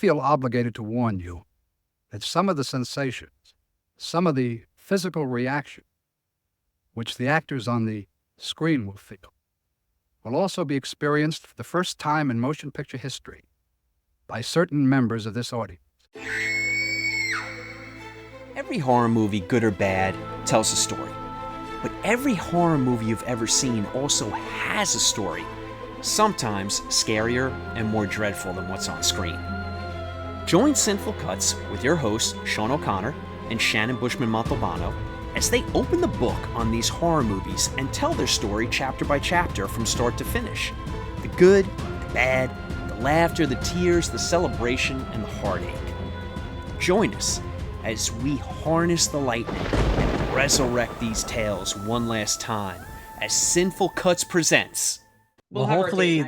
feel obligated to warn you that some of the sensations, some of the physical reaction, which the actors on the screen will feel, will also be experienced for the first time in motion picture history by certain members of this audience. Every horror movie, good or bad, tells a story. But every horror movie you've ever seen also has a story, sometimes scarier and more dreadful than what's on screen. Join Sinful Cuts with your hosts, Sean O'Connor and Shannon Bushman-Montalbano, as they open the book on these horror movies and tell their story chapter by chapter from start to finish. The good, the bad, the laughter, the tears, the celebration, and the heartache. Join us as we harness the lightning and resurrect these tales one last time as Sinful Cuts presents. Well, hopefully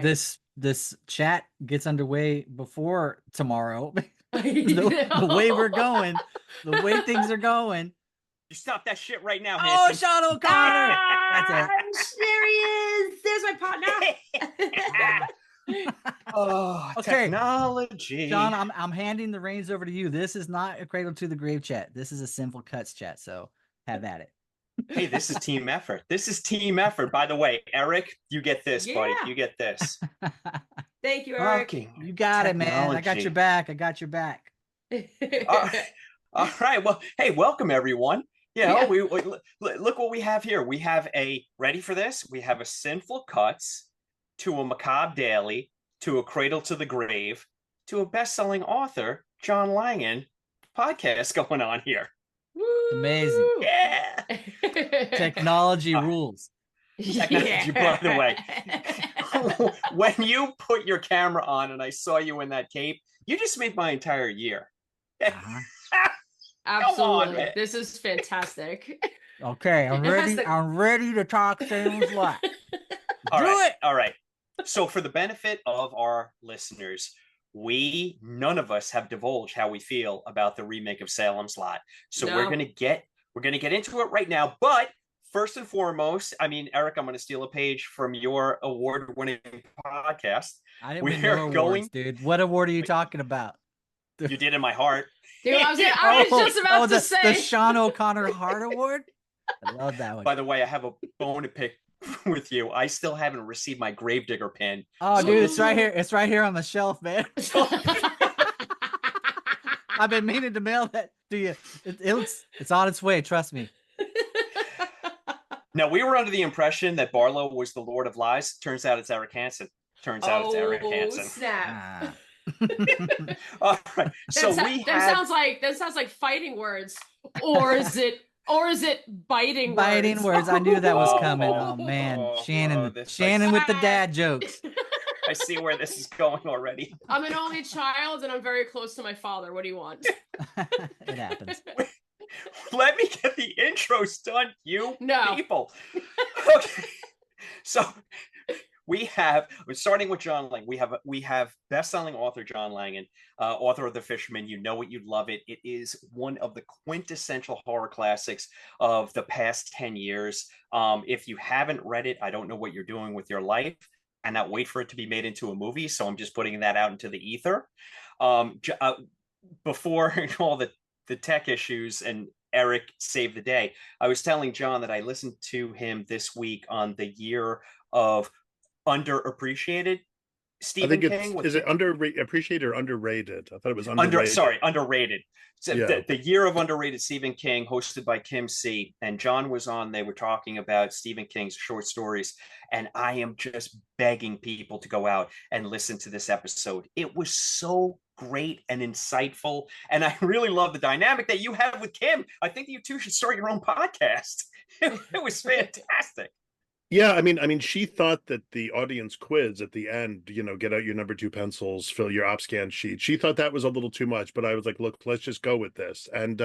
this chat gets underway before tomorrow. the way we're going, the way things are going. You stop that shit right now, Oh, Hanson. Sean O'Connor! That's it. There he is. There's my partner. Oh, Okay. Technology. Sean, I'm handing the reins over to you. This is not a Cradle to the Grave chat. This is a Sinful Cuts chat. So have at it. Hey, this is team effort. This is team effort. By the way, Eric, you get this, buddy. Yeah. You get this. Thank you, Eric. You got it, man. I got your back. I got your back. All right. Well, hey, welcome everyone. Yeah. We look what we have here. We have ready for this? We have a Sinful Cuts to a Macabre Daily to a Cradle to the Grave to a best-selling author, John Langan podcast going on here. Amazing. Yeah. Technology rules. Technology, by the way. When you put your camera on and I saw you in that cape, you just made my entire year. Uh-huh. Absolutely. man. This is fantastic. Okay, I'm ready. I'm ready to talk Salem's Lot. All right. So for the benefit of our listeners, none of us have divulged how we feel about the remake of Salem's Lot. So No. we're gonna get into it right now. But first and foremost, I mean, Eric, I'm gonna steal a page from your award-winning podcast. I didn't win no awards, dude. What award are you talking about? You did in my heart. Dude, I was just about to say the Sean O'Connor Heart Award. I love that one. By the way, I have a bone to pick with you. I still haven't received my Gravedigger pin. Oh, dude, it's right here. It's right here on the shelf, man. I've been meaning to mail that to you. It's on its way. Trust me. Now, we were under the impression that Barlow was the Lord of Lies. Turns out it's Erik Hanson. It's Erik Hanson. Snap. All right. So that sounds like fighting words, or is it biting words? Biting words. I knew that was coming. Oh man, Shannon with the dad jokes. I see where this is going already. I'm an only child and I'm very close to my father. What do you want? It happens. Let me get the intros done, you people. Okay. So we're starting with John Langan. We have best-selling author John Langan, author of The Fisherman. You know it, you love it. It is one of the quintessential horror classics of the past 10 years. If you haven't read it, I don't know what you're doing with your life. And not wait for it to be made into a movie. So I'm just putting that out into the ether. Before all the tech issues and Eric saved the day, I was telling John that I listened to him this week on the year of underappreciated Stephen King. Is it underappreciated or underrated? I thought it was underrated. Underrated. So yeah. The year of underrated Stephen King, hosted by Kim C. And John was on. They were talking about Stephen King's short stories. And I am just begging people to go out and listen to this episode. It was so great and insightful. And I really love the dynamic that you have with Kim. I think you two should start your own podcast. It was fantastic. Yeah, I mean, she thought that the audience quiz at the end, get out your number 2 pencils, fill your OpScan sheet. She thought that was a little too much, but I was like, look, let's just go with this. And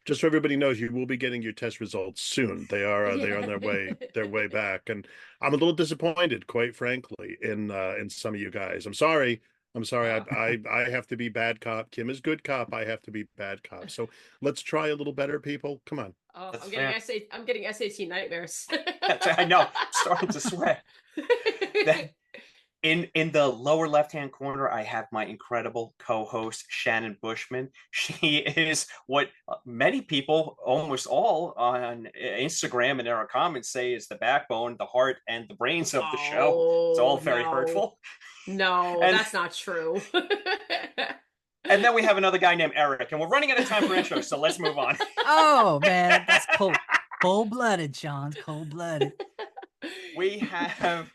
just so everybody knows, you will be getting your test results soon. They are on their way back, and I'm a little disappointed, quite frankly, in some of you guys. I'm sorry. I have to be bad cop. Kim is good cop. I have to be bad cop. So let's try a little better, people. Come on. Oh, I'm getting SAT nightmares. I know. I'm starting to sweat. In the lower left-hand corner, I have my incredible co-host, Shannon Bushman. She is what many people, almost all on Instagram and in our comments say is the backbone, the heart, and the brains of the show. It's all very hurtful. No, And- that's not true. And then we have another guy named Erik, and we're running out of time for intros, so let's move on. Oh man, that's cold-blooded, Sean. Cold-blooded. We have,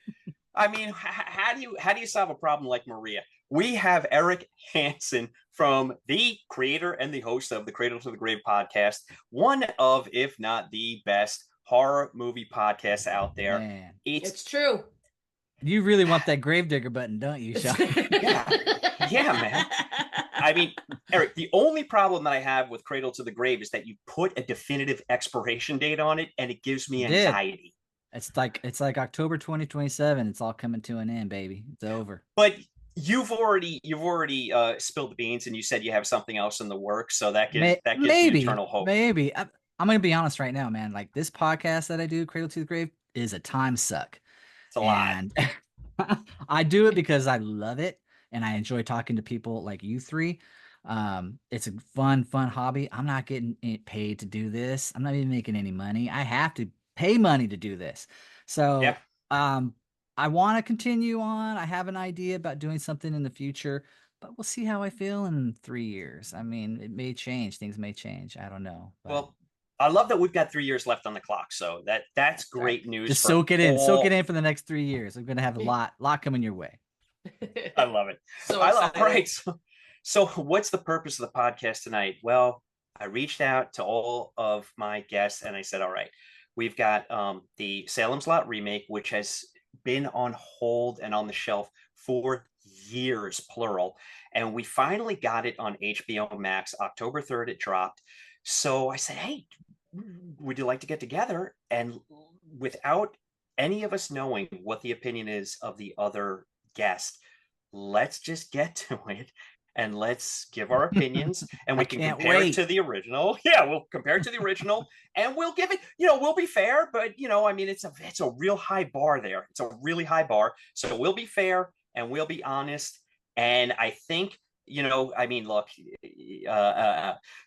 I mean, how do you solve a problem like Maria? We have Erik Hanson from the creator and the host of the Cradle to the Grave podcast, one of, if not the best horror movie podcasts out there. Man. It's true. You really want that gravedigger button, don't you, Sean? Yeah, man. I mean, Erik, the only problem that I have with Cradle to the Grave is that you put a definitive expiration date on it, and it gives me anxiety. It's like October 2027. It's all coming to an end, baby. It's over. But you've already spilled the beans, and you said you have something else in the works, so that gives me eternal hope. Maybe I'm gonna be honest right now, man. Like this podcast that I do, Cradle to the Grave, is a time suck. It's a lot. I do it because I love it and I enjoy talking to people like you three. It's a fun hobby. I'm not getting paid to do this. I'm not even making any money. I have to pay money to do this. So I want to continue on. I have an idea about doing something in the future, but we'll see how I feel in 3 years. I mean, it may change. Things may change. I don't know. But... Well, I love that we've got 3 years left on the clock. So that's great news. Just soak it in. Soak it in for the next 3 years. I'm going to have a lot coming your way. I love it. So all right. So what's the purpose of the podcast tonight? Well, I reached out to all of my guests and I said, all right, we've got the Salem's Lot remake, which has been on hold and on the shelf for years, plural. And we finally got it on HBO Max. October 3rd, it dropped. So I said, hey, would you like to get together? And without any of us knowing what the opinion is of the other guest, let's just get to it and let's give our opinions and we can compare it to the original. Yeah, we'll compare it to the original and we'll give it, we'll be fair, but I mean, it's a real high bar there. It's a really high bar. So we'll be fair and we'll be honest. And I think, I mean, look,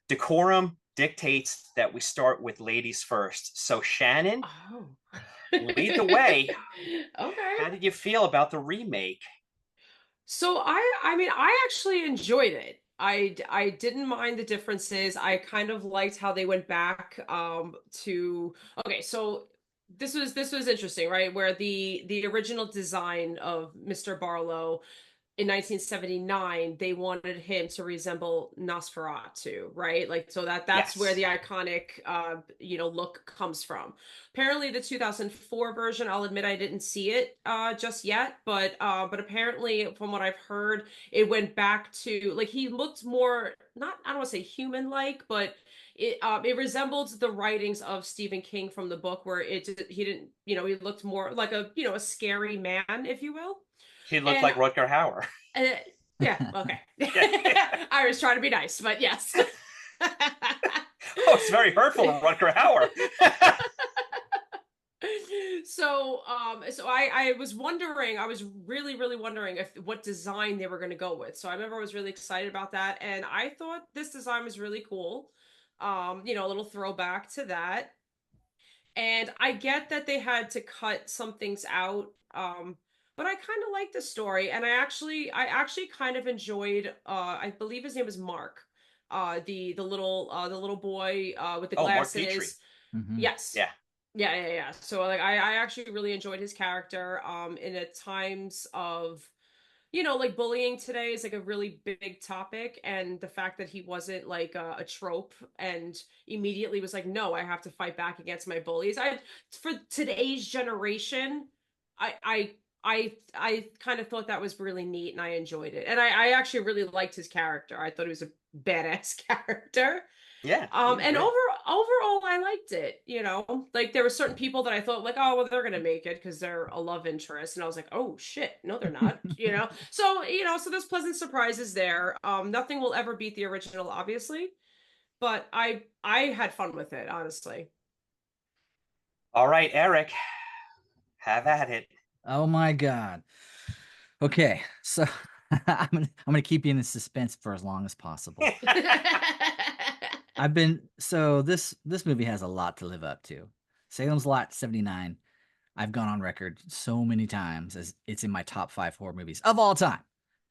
decorum dictates that we start with ladies first. So Shannon, lead the way. Okay. How did you feel about the remake? So I mean, I actually enjoyed it. I didn't mind the differences. I kind of liked how they went back to so this was interesting, right? Where the original design of Mr. Barlow in 1979, they wanted him to resemble Nosferatu, right? Like, so that's where the iconic, look comes from. Apparently the 2004 version, I'll admit I didn't see it just yet, but apparently from what I've heard, it went back to, like, he looked more, I don't want to say human-like, but it resembled the writings of Stephen King from the book where he didn't, he looked more like a scary man, if you will. He looked like Rutger Hauer. Yeah, okay. I was trying to be nice, but yes. It's very hurtful, Rutger Hauer. So I was wondering, I was really, really wondering what design they were going to go with. So I remember I was really excited about that. And I thought this design was really cool. A little throwback to that. And I get that they had to cut some things out. But I kind of like the story, and I actually kind of enjoyed. I believe his name was Mark, the little boy with the glasses. Mark Petrie. Yes. Yeah. So like I actually really enjoyed his character. In at times of, like bullying today is like a really big topic, and the fact that he wasn't like a trope and immediately was like, no, I have to fight back against my bullies. For today's generation, I kind of thought that was really neat and I enjoyed it. And I actually really liked his character. I thought he was a badass character. Yeah. And overall I liked it, like there were certain people that I thought like, oh, well, they're going to make it because they're a love interest. And I was like, oh shit, no, they're not, So, so there's pleasant surprises there. Nothing will ever beat the original, obviously, but I had fun with it, honestly. All right, Erik, have at it. Oh my God. Okay, so I'm gonna keep you in suspense for as long as possible. This movie has a lot to live up to. Salem's Lot 79. I've gone on record so many times as it's in my top 5 horror movies of all time.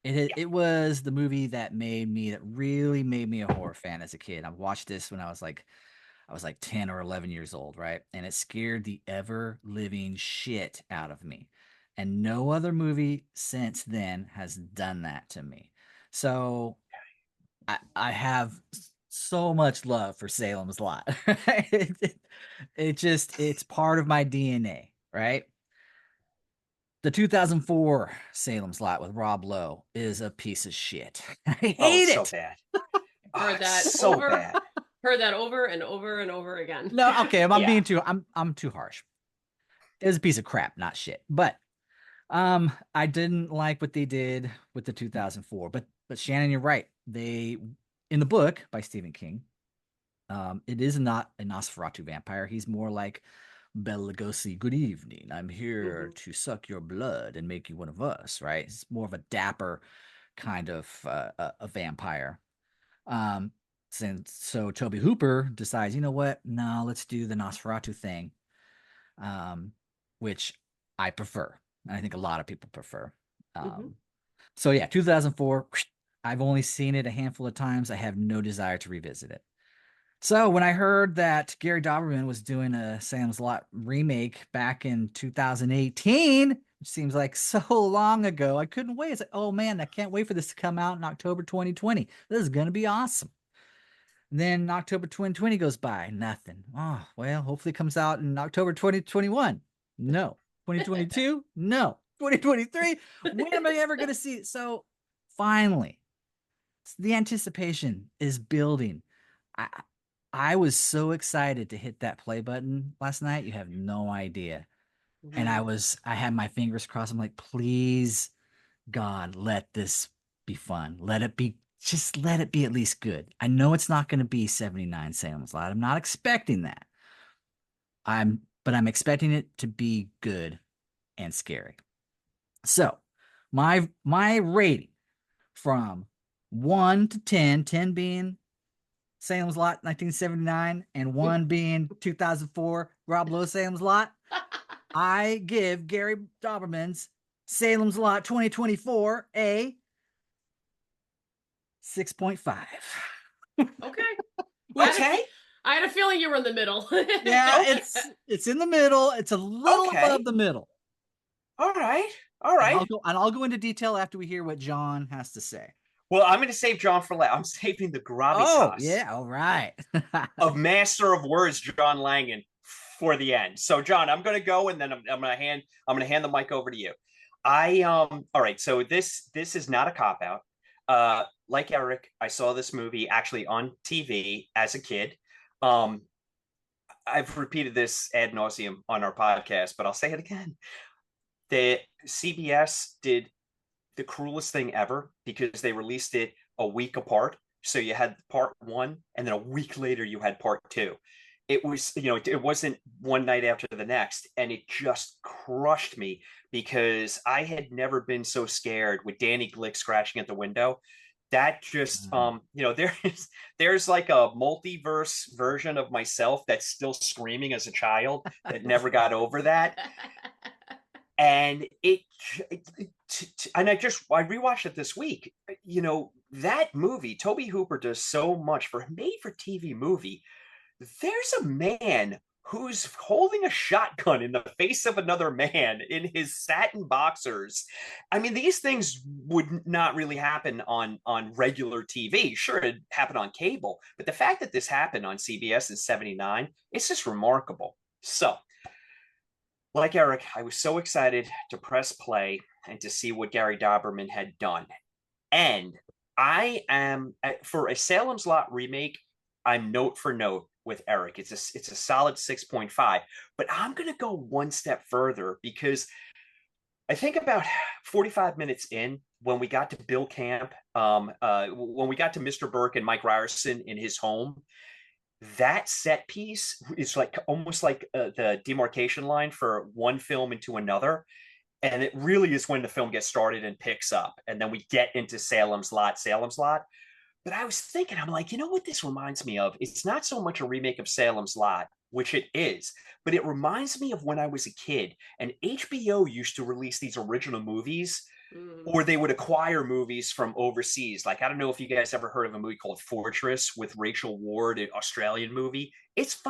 It was the movie that really made me a horror fan as a kid. I watched this when I was like 10 or 11 years old, right? And it scared the ever living shit out of me. And no other movie since then has done that to me. So I have so much love for Salem's Lot. It's part of my DNA, right? The 2004 Salem's Lot with Rob Lowe is a piece of shit. I hate it's it. so bad. Heard that so over, bad. heard that over and over and over again. No, okay, I'm Yeah. being I'm too harsh. It was a piece of crap, not shit. But I didn't like what they did with the 2004. But Shannon, you're right. They in the book by Stephen King, it is not a Nosferatu vampire. He's more like Bela Lugosi. Good evening. I'm here to suck your blood and make you one of us. Right? It's more of a dapper kind of a vampire. So Toby Hooper decides, you know what? No, let's do the Nosferatu thing, which I prefer. And I think a lot of people prefer. So yeah, 2004. I've only seen it a handful of times. I have no desire to revisit it. So when I heard that Gary Dauberman was doing a Salem's Lot remake back in 2018, which seems like so long ago, I couldn't wait. It's like, oh man, I can't wait for this to come out in October 2020. This is going to be awesome. And then October 2020 goes by, nothing. Oh, well, hopefully it comes out in October 2021. No. 2022? No. 2023? When am I ever going to see it? So finally, the anticipation is building. I was so excited to hit that play button last night. You have no idea. And I had my fingers crossed. I'm like, please, God, let this be fun. Let it be at least good. I know it's not going to be 79 Salem's Lot. I'm not expecting that. But I'm expecting it to be good and scary. So my rating from 1 to 10, 10 being Salem's Lot 1979 and 1 being 2004 Rob Lowe Salem's Lot, I give Gary Dauberman's Salem's Lot 2024 a 6.5. Okay. I had a feeling you were in the middle. Yeah, it's in the middle. It's a little above the middle. All right. I'll go into detail after we hear what John has to say. Well, I'm going to save John for last. I'm saving the gravitas. Yeah, all right. of master of words, John Langan, for the end. So, John, I'm going to go, and then I'm going to hand the mic over to you. All right. So this is not a cop out. Like Eric, I saw this movie actually on TV as a kid. I've repeated this ad nauseum on our podcast, but I'll say it again. The CBS did the cruelest thing ever because they released it a week apart. So you had part 1, and then a week later you had part 2. It was, it wasn't one night after the next, and it just crushed me because I had never been so scared with Danny Glick scratching at the window. That just, there's like a multiverse version of myself that's still screaming as a child that never got over that. And I rewatched it this week. That movie, Toby Hooper does so much for a made-for-TV movie. There's a man who's holding a shotgun in the face of another man in his satin boxers. I mean, these things would not really happen on regular TV. Sure, it happened on cable, but the fact that this happened on CBS in '79, it's just remarkable. So, like Eric, I was so excited to press play and to see what Gary Dauberman had done. And I am, for a Salem's Lot remake, I'm note for note with Eric. It's a solid 6.5. But I'm going to go one step further because I think about 45 minutes in, when we got to Bill Camp, when we got to Mr. Burke and Mike Ryerson in his home, that set piece is like almost like the demarcation line for one film into another. And it really is when the film gets started and picks up. And then we get into Salem's Lot, Salem's Lot. But I was thinking, I'm like, you know what this reminds me of? It's not so much a remake of Salem's Lot, which it is, but it reminds me of when I was a kid and HBO used to release these original movies, or they would acquire movies from overseas. Like, I don't know if you guys ever heard of a movie called Fortress with Rachel Ward, an Australian movie. It's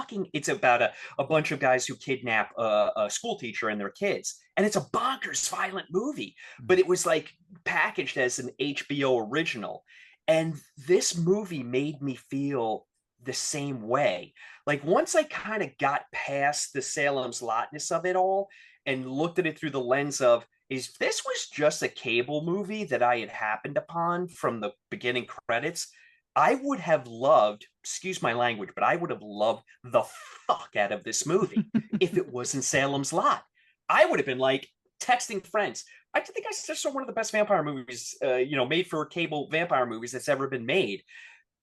about a bunch of guys who kidnap a school teacher and their kids. And it's a bonkers violent movie, but it was like packaged as an HBO original. And this movie made me feel the same way. Like, once I kind of got past the Salem's Lotness of it all and looked at it through the lens of, is this was just a cable movie that I had happened upon from the beginning credits, I would have loved, excuse my language, but I would have loved the fuck out of this movie if it wasn't Salem's Lot. I would have been like texting friends. I think I just saw one of the best vampire movies, made for cable vampire movies that's ever been made.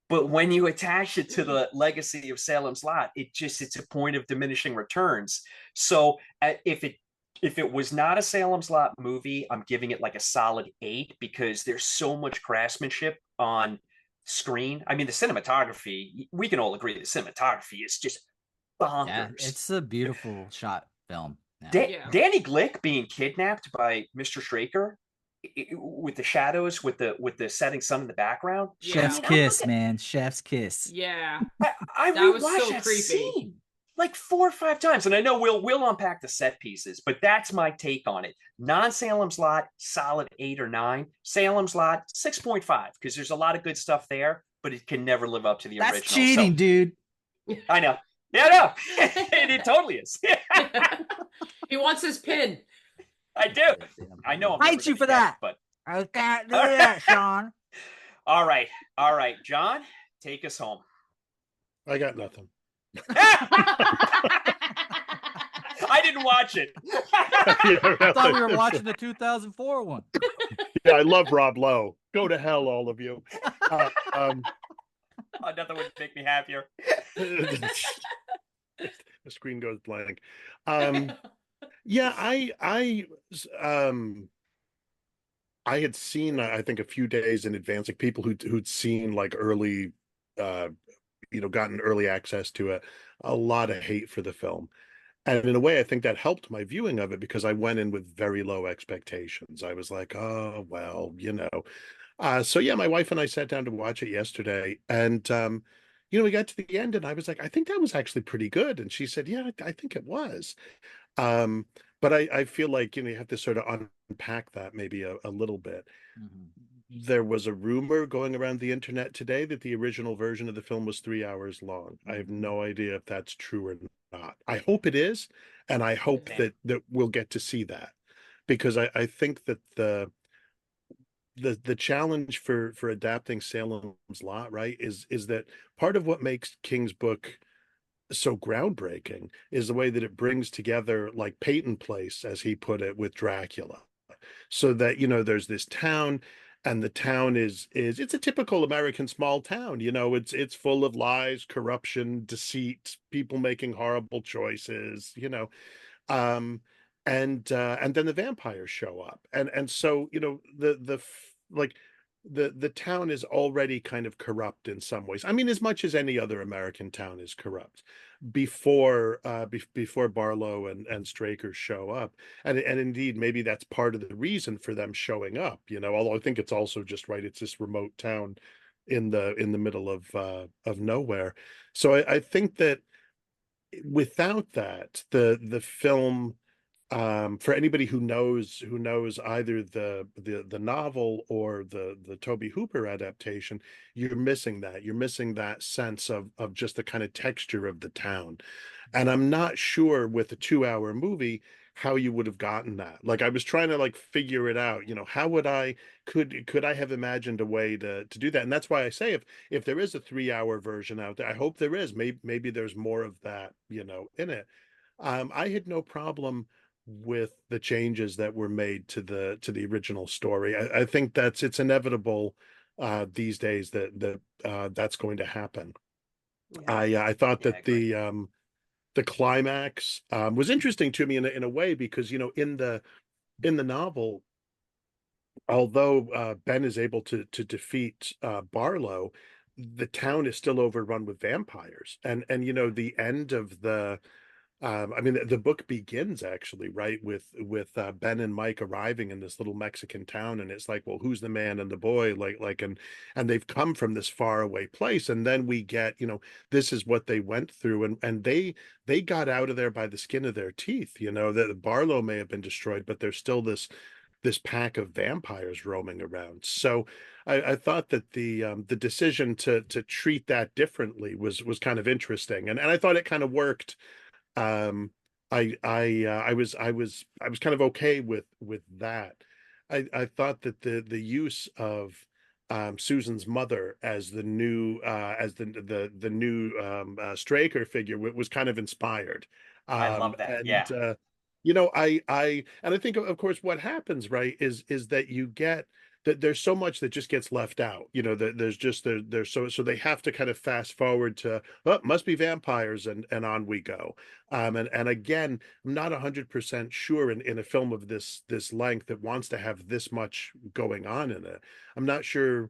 But when you attach it to the legacy of Salem's Lot, it's a point of diminishing returns. So if it was not a Salem's Lot movie, I'm giving it like a solid 8 because there's so much craftsmanship on screen. I mean, the cinematography, we can all agree the cinematography is just bonkers. Yeah, it's a beautiful shot film. Yeah. Danny Glick being kidnapped by Mr. Straker with the shadows, with the setting sun in the background. Chef's kiss, man. Chef's kiss. Yeah. I that rewatched was so that creepy. scene like 4 or 5 times. And I know we'll unpack the set pieces, but that's my take on it. Non-Salem's Lot, solid 8 or 9. Salem's Lot, 6.5, because there's a lot of good stuff there, but it can never live up to the original. That's cheating, dude. I know. Yeah, no. it totally is. He wants his pin. I do. I know. I hate you for that. But I can't do that, Sean. All right. John, take us home. I got nothing. I didn't watch it. I thought we were watching the 2004 one. Yeah, I love Rob Lowe. Go to hell, all of you. Nothing would make me happier. The screen goes blank. Yeah, I had seen, I think, a few days in advance, like people who'd seen like early, gotten early access to it, a lot of hate for the film. And in a way, I think that helped my viewing of it because I went in with very low expectations. I was like, oh, well, So yeah, my wife and I sat down to watch it yesterday, and we got to the end, and I was like, I think that was actually pretty good. And she said, yeah, I think it was. But I feel like you have to sort of unpack that maybe a little bit. Mm-hmm. There was a rumor going around the internet today that the original version of the film was 3 hours long. I have no idea if that's true or not. I hope it is, and I hope that we'll get to see that, because I think that the challenge for adapting Salem's Lot, right, is that part of what makes King's book so groundbreaking is the way that it brings together like Peyton Place, as he put it, with Dracula, so that there's this town, and the town is it's a typical American small town. It's full of lies, corruption, deceit, people making horrible choices, and then the vampires show up, and so the town is already kind of corrupt in some ways. I mean, as much as any other American town is corrupt before Barlow and Straker show up, and indeed maybe that's part of the reason for them showing up. Although I think it's also just right. It's this remote town in the middle of nowhere. So I think that without that, the film, for anybody who knows either the novel or the Tobe Hooper adaptation, you're missing that. You're missing that sense of just the kind of texture of the town. And I'm not sure with a 2-hour movie how you would have gotten that. Like, I was trying to figure it out. How would could I have imagined a way to do that? And that's why I say if there is a 3-hour version out there, I hope there is. Maybe there's more of that, in it. I had no problem with the changes that were made to the original story. I think it's inevitable these days that that's going to happen. Yeah. I thought that the climax was interesting to me in a way, because in the in the novel, although Ben is able to defeat Barlow, the town is still overrun with vampires, and you know the end of the I mean, the book begins actually, right, with Ben and Mike arriving in this little Mexican town, and it's like, well, who's the man and the boy, and they've come from this far away place, and then we get, you know, this is what they went through, and they got out of there by the skin of their teeth, you know, that Barlow may have been destroyed, but there's still this pack of vampires roaming around. So I thought that the decision to treat that differently was kind of interesting, and I thought it kind of worked. um I was kind of okay with that. I thought that the use of Susan's mother as the new the new Straker figure was kind of inspired. I love that. And Yeah. you know, I think of course what happens, right, is that you get that there's so much that just gets left out. You know, that there's so they have to kind of fast forward to, oh, must be vampires, and on we go. And again, I'm not 100% sure in a film of this length that wants to have this much going on in it. I'm not sure.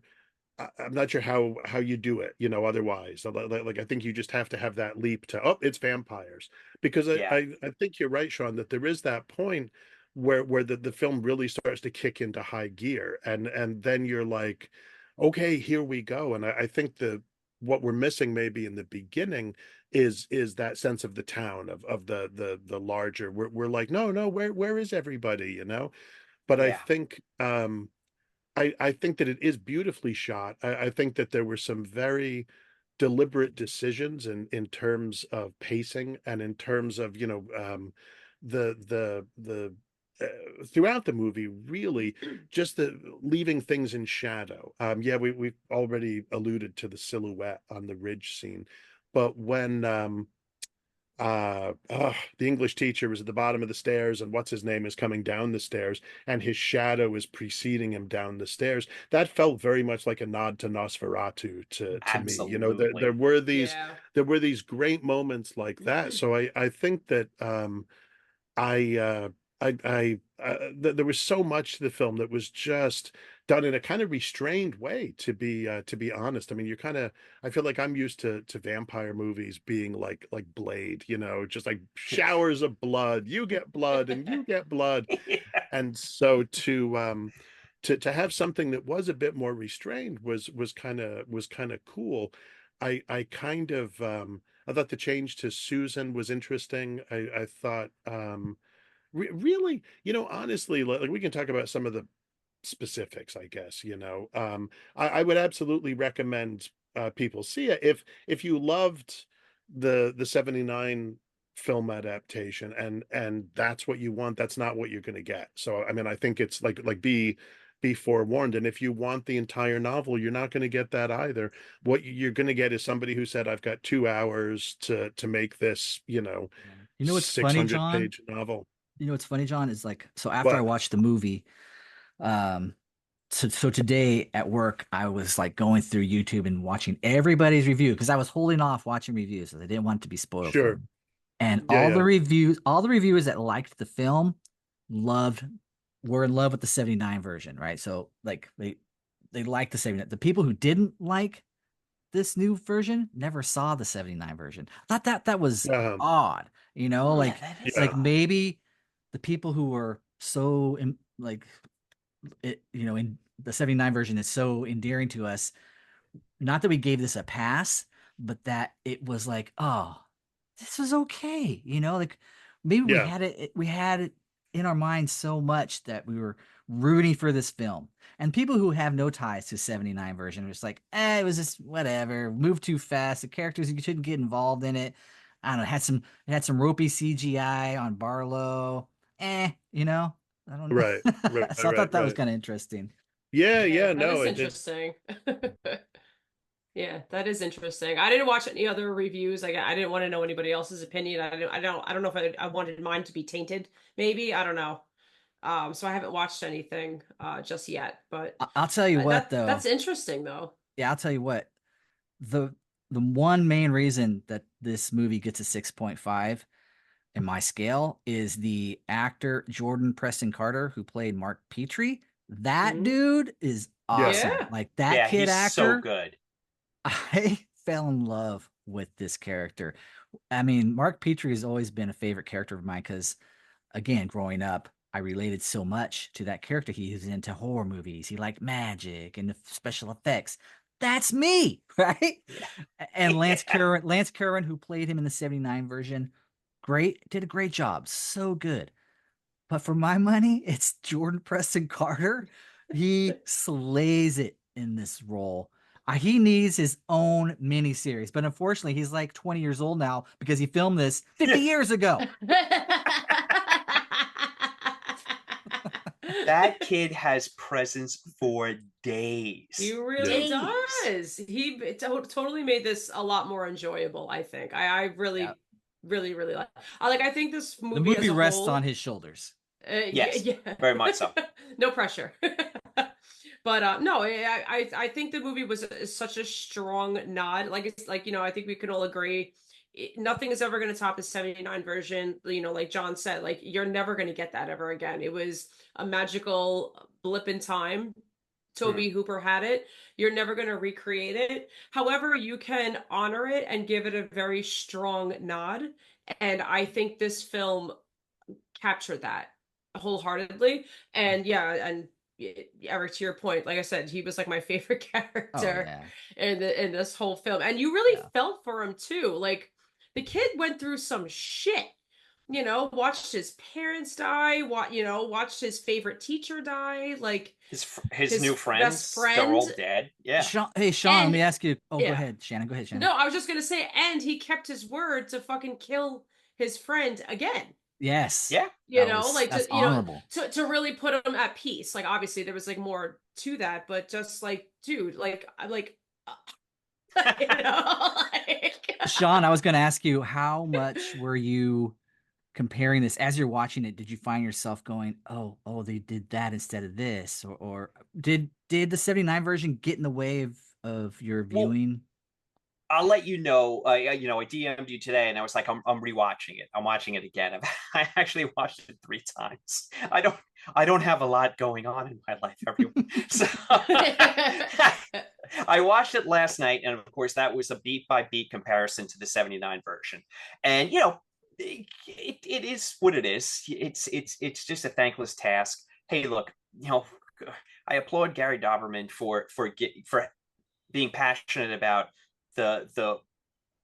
I'm not sure how you do it, you know, otherwise. Like I think you just have to have that leap to, oh, it's vampires, because Yeah. I think you're right, Sean, that there is that point where the film really starts to kick into high gear, and then you're like, okay, here we go. And I think the what we're missing maybe in the beginning is that sense of the town, of the larger. We're like, no, where is everybody, you know? But I Yeah. think I think that it is beautifully shot. I think that there were some very deliberate decisions in terms of pacing, and in terms of, you know, the throughout the movie, really just the leaving things in shadow. Yeah, we've already alluded to the silhouette on the ridge scene, but when the English teacher was at the bottom of the stairs, and what's his name is coming down the stairs, and his shadow is preceding him down the stairs, that felt very much like a nod to Nosferatu to me. You know, Absolutely. Yeah. there were these great moments like that. So I think that I there was so much to the film that was just done in a kind of restrained way, to be honest. I mean, you're kind of, I feel like I'm used to vampire movies being like Blade, you know, just like showers of blood. You get blood and you get blood. Yeah. And so to have something that was a bit more restrained was kind of cool. I kind of I thought the change to Susan was interesting. I thought really, you know, honestly, like we can talk about some of the specifics, I guess, you know. I would absolutely recommend people see it if you loved the 79 film adaptation, and that's what you want. That's not what you're going to get. So I mean, I think it's like be forewarned. And if you want the entire novel, you're not going to get that either. What you're going to get is somebody who said, I've got 2 hours to make this, you know, You know what's funny, 600 John? page novel. You know what's funny, John, is like, so after I But watched the movie, um, so today at work, I was like going through YouTube and watching everybody's review because I was holding off watching reviews because I didn't want it to be spoiled for sure. me. And Yeah, yeah. all the reviewers that liked the film loved, were in love with the 79 version, right? So like they liked the 79. The people who didn't like this new version never saw the 79 version. I thought that was Um, odd, you know, Yeah, that is yeah. like odd. maybe the people who were so like it, you know, in the 79 version is so endearing to us, not that we gave this a pass, but that it was like, oh, this was okay, you know, like maybe Yeah. we had it in our minds so much that we were rooting for this film. And people who have no ties to 79 version were just like, it was just whatever, moved too fast. The characters, you shouldn't get involved in it. I don't know, it had some ropey CGI on Barlow. You know, I don't Right. know. Right. So I Right. thought that was Right. kind of interesting. Yeah. Yeah, Yeah. that No, is it interesting. Yeah, that is interesting. I didn't watch any other reviews. Like I didn't want to know anybody else's opinion. I don't know if I wanted mine to be tainted. Maybe, I don't know. So I haven't watched anything just yet, but I'll tell you what, that's though. interesting though. Yeah, I'll tell you what. The the one main reason that this movie gets a 6.5 in my scale is the actor Jordan Preston Carter, who played Mark Petrie. That Mhm. dude is awesome. Yeah. Like that Yeah, kid he's so actor, good. I fell in love with this character. I mean, Mark Petrie has always been a favorite character of mine because, again, growing up, I related so much to that character. He was into horror movies. He liked magic and the special effects. That's me, right? Yeah. And Yeah. Lance Curran, who played him in the 79 version, did a great job. So good. But for my money, it's Jordan Preston Carter. He slays it in this role. He needs his own miniseries, but unfortunately, he's like 20 years old now because he filmed this 50 years ago. That kid has presence for days. He really Days. does. He totally made this a lot more enjoyable, I think. I really, Yep. really like. I think this The movie as movie a rests whole. on his shoulders. Yes, Yeah. very much so. No pressure. But no, I think the movie is such a strong nod. Like it's like, I think we can all agree nothing is ever going to top the 79 version. Like John said, like you're never going to get that ever again. It was a magical blip in time. Toby Hooper had it. You're never going to recreate it. However, you can honor it and give it a very strong nod. And I think this film captured that wholeheartedly. And yeah, and Eric, to your point, like I said, he was like my favorite Oh, character yeah. in this whole film. And you really Yeah. felt for him too. Like the kid went through some shit. Watched his parents die, watched his favorite teacher die, like His new best friends, they're friend. all dead. Yeah. Hey, Sean, let And me ask you. Oh, go yeah. ahead, Shannon. Go ahead, Shannon. No, I was just gonna say, and he kept his word to fucking kill his friend again. Yes. Yeah. That's honorable. To really put him at peace. Like obviously there was like more to that, but just like, dude, like like Sean, I was going to ask you, how much were you comparing this as you're watching it? Did you find yourself going, oh, they did that instead of this, or did the 79 version get in the way of your Well, viewing? I'll let you know. I DM'd you today, and I was like, I'm rewatching it. I'm watching it again. I actually watched it 3 times. I don't have a lot going on in my life, everyone. So I watched it last night, and of course, that was a beat by beat comparison to the 79 version. And it is what it is. It's just a thankless task. Hey, look, I applaud Gary Dauberman for being passionate about the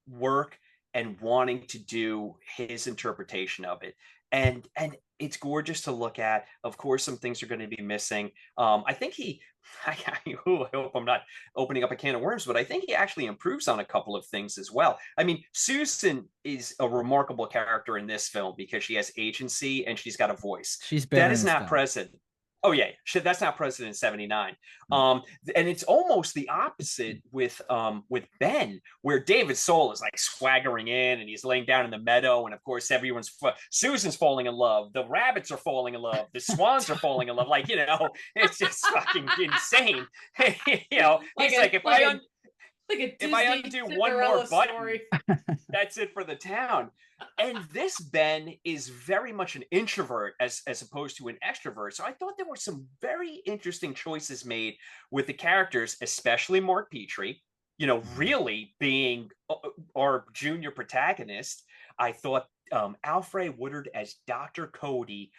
work and wanting to do his interpretation of it. And it's gorgeous to look at. Of course, some things are going to be missing. I think I hope I'm not opening up a can of worms, but I think he actually improves on a couple of things as well. I mean, Susan is a remarkable character in this film because she has agency and she's got a voice. She's better. That is not present. Oh yeah, that's not present in 79. And it's almost the opposite with Ben, where David Soul is like swaggering in and he's laying down in the meadow, and of course Susan's falling in love, the rabbits are falling in love, the swans are falling in love, it's just fucking insane. He's like if I undo one more button, that's it for the town. And this Ben is very much an introvert as opposed to an extrovert. So I thought there were some very interesting choices made with the characters, especially Mark Petrie, really being our junior protagonist. I thought Alfred Woodard as Dr. Cody,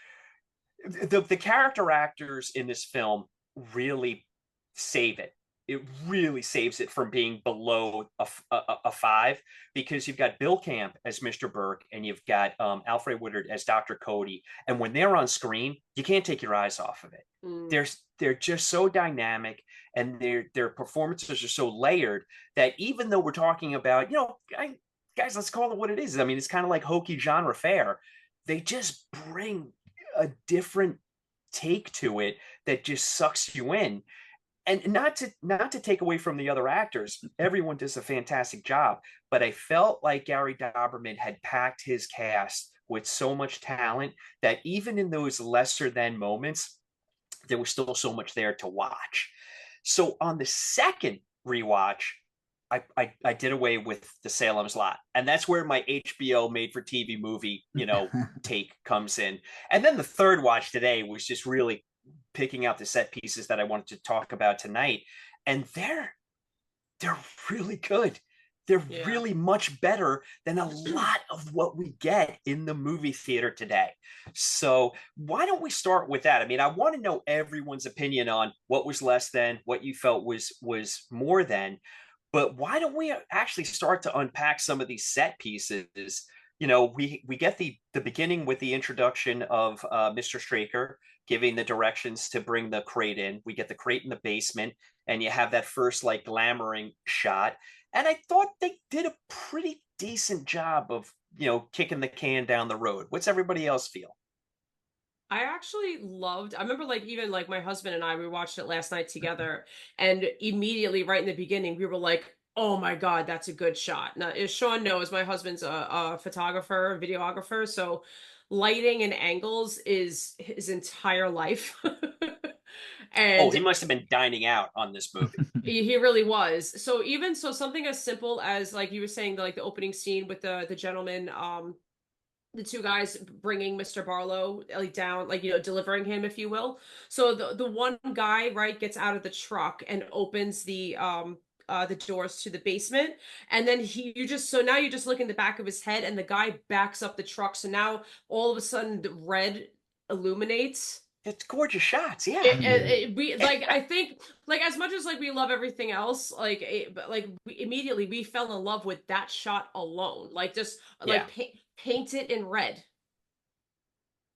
the character actors in this film really save it. It really saves it from being below a 5, because you've got Bill Camp as Mr. Burke and you've got Alfred Woodard as Dr. Cody. And when they're on screen, you can't take your eyes off of it. They're just so dynamic, and their performances are so layered that even though we're talking about, guys, let's call it what it is. I mean, it's kind of like hokey genre fare. They just bring a different take to it that just sucks you in. And not to take away from the other actors, everyone does a fantastic job, but I felt like Gary Dauberman had packed his cast with so much talent that even in those lesser than moments, there was still so much there to watch. So on the second rewatch, I did away with the Salem's Lot, and that's where my HBO made for TV movie, take comes in. And then the third watch today was just really picking out the set pieces that I wanted to talk about tonight, and they're really good. They're really much better than a lot of what we get in the movie theater today. So why don't we start with that? I mean, I want to know everyone's opinion on what was less than, what you felt was more than. But why don't we actually start to unpack some of these set pieces? We get the beginning with the introduction of Mr. Straker giving the directions to bring the crate in. We get the crate in the basement, and you have that first like glamoring shot. And I thought they did a pretty decent job of kicking the can down the road. What's everybody else feel? I actually loved, I remember like even like my husband and I, we watched it last night together, and immediately right in the beginning, we were like, oh my God, that's a good shot. Now, as Sean knows, my husband's a photographer, videographer, so lighting and angles is his entire life. Oh, And he must have been dining out on this movie. he really was. So even so something as simple as like you were saying, like the opening scene with the gentleman, the two guys bringing Mr. Barlow like down, like delivering him, if you will. So the one guy, right, gets out of the truck and opens the doors to the basement, and then now you just look in the back of his head, and the guy backs up the truck, so now all of a sudden the red illuminates. It's gorgeous shots, yeah. We like, I think, like, as much as like we love everything else, like immediately we fell in love with that shot alone, like just like paint it in red.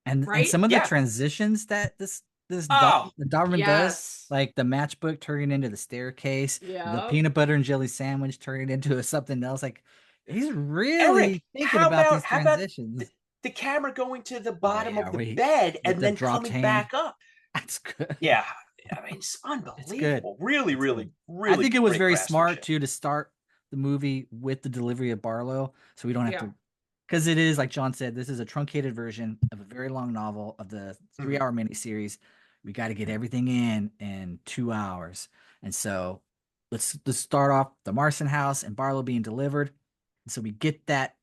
And right? some of the transitions that the Doberman does, like the matchbook turning into the staircase, the peanut butter and jelly sandwich turning into something else. Like he's really thinking about these transitions. The camera going to the bottom of the bed and then coming back up. That's good. Yeah. I mean, it's unbelievable. Really, really, really. I think it was very smart too to start the movie with the delivery of Barlow, so we don't have to, because it is, like John said, this is a truncated version of a very long novel of the 3-hour miniseries. We got to get everything in 2 hours, and so let's start off the Marston house and Barlow being delivered, and so we get that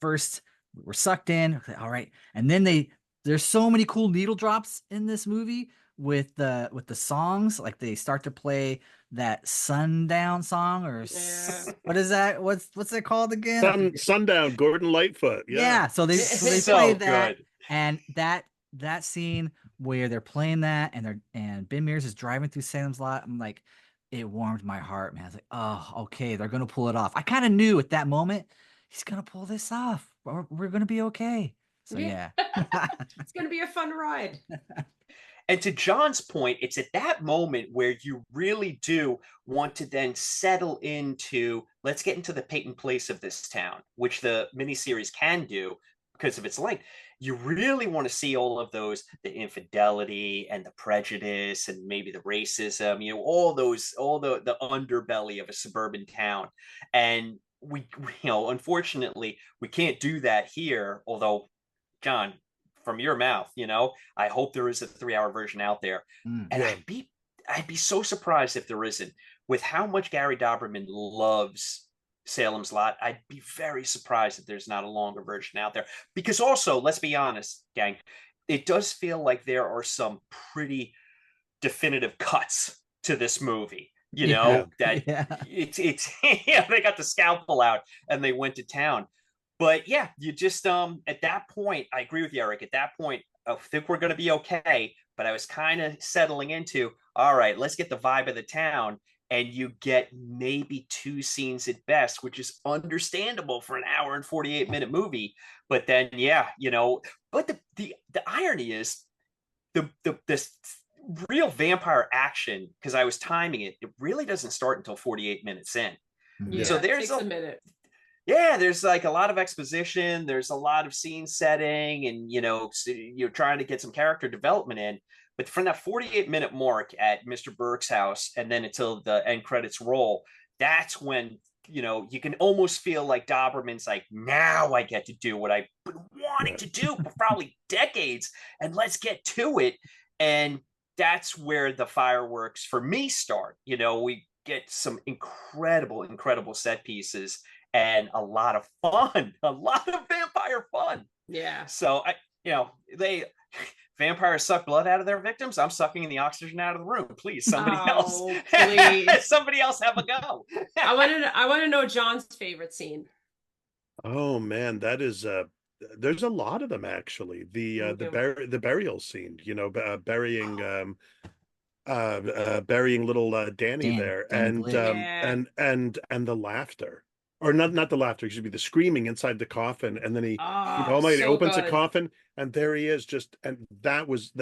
first. We're sucked in. All right. And then there's so many cool needle drops in this movie with the songs. Like they start to play that Sundown song, or what is that? What's it called again? Sundown, Gordon Lightfoot. Yeah. So they play that, and that scene where they're playing that, and Ben Mears is driving through Salem's Lot. I'm like, it warmed my heart, man. I was like, oh, okay, they're gonna pull it off. I kind of knew at that moment he's gonna pull this off. We're gonna be okay. So yeah. It's gonna be a fun ride. And to John's point, it's at that moment where you really do want to then settle into, let's get into the Peyton place of this town, which the miniseries can do because of its length. You really want to see all of those, the infidelity and the prejudice and maybe the racism, all the underbelly of a suburban town. And we unfortunately we can't do that here, although John, from your mouth, I hope there is a 3-hour version out there. And I'd be so surprised if there isn't. With how much Gary Doberman loves Salem's Lot, I'd be very surprised if there's not a longer version out there, because also, let's be honest, gang, it does feel like there are some pretty definitive cuts to this movie. It's they got the scalpel out and they went to town. But yeah, you just at that point, I agree with you, Eric. At that point, I think we're going to be okay. But I was kind of settling into, all right, let's get the vibe of the town. And you get maybe 2 scenes at best, which is understandable for an hour and 48-minute movie. But then, but the irony is this real vampire action, because I was timing it really doesn't start until 48 minutes in. So there's a minute. There's like a lot of exposition, there's a lot of scene setting, and you're trying to get some character development in. But from that 48-minute mark at Mr. Burke's house and then until the end credits roll, that's when you can almost feel like Doberman's like, now I get to do what I've been wanting to do for probably decades, and let's get to it. And that's where the fireworks for me start. get some incredible set pieces and a lot of fun, a lot of vampire fun. Yeah. So they vampires suck blood out of their victims. I'm sucking the oxygen out of the room. Please, somebody else. Please. Somebody else have a go. I want to know John's favorite scene. Oh man, that is there's a lot of them actually. The burial scene, burying burying little Danny there, Danny and Glick. and the laughter, or not the laughter, excuse me, the screaming inside the coffin, and then he he So opens the good. coffin, and there he is, and that was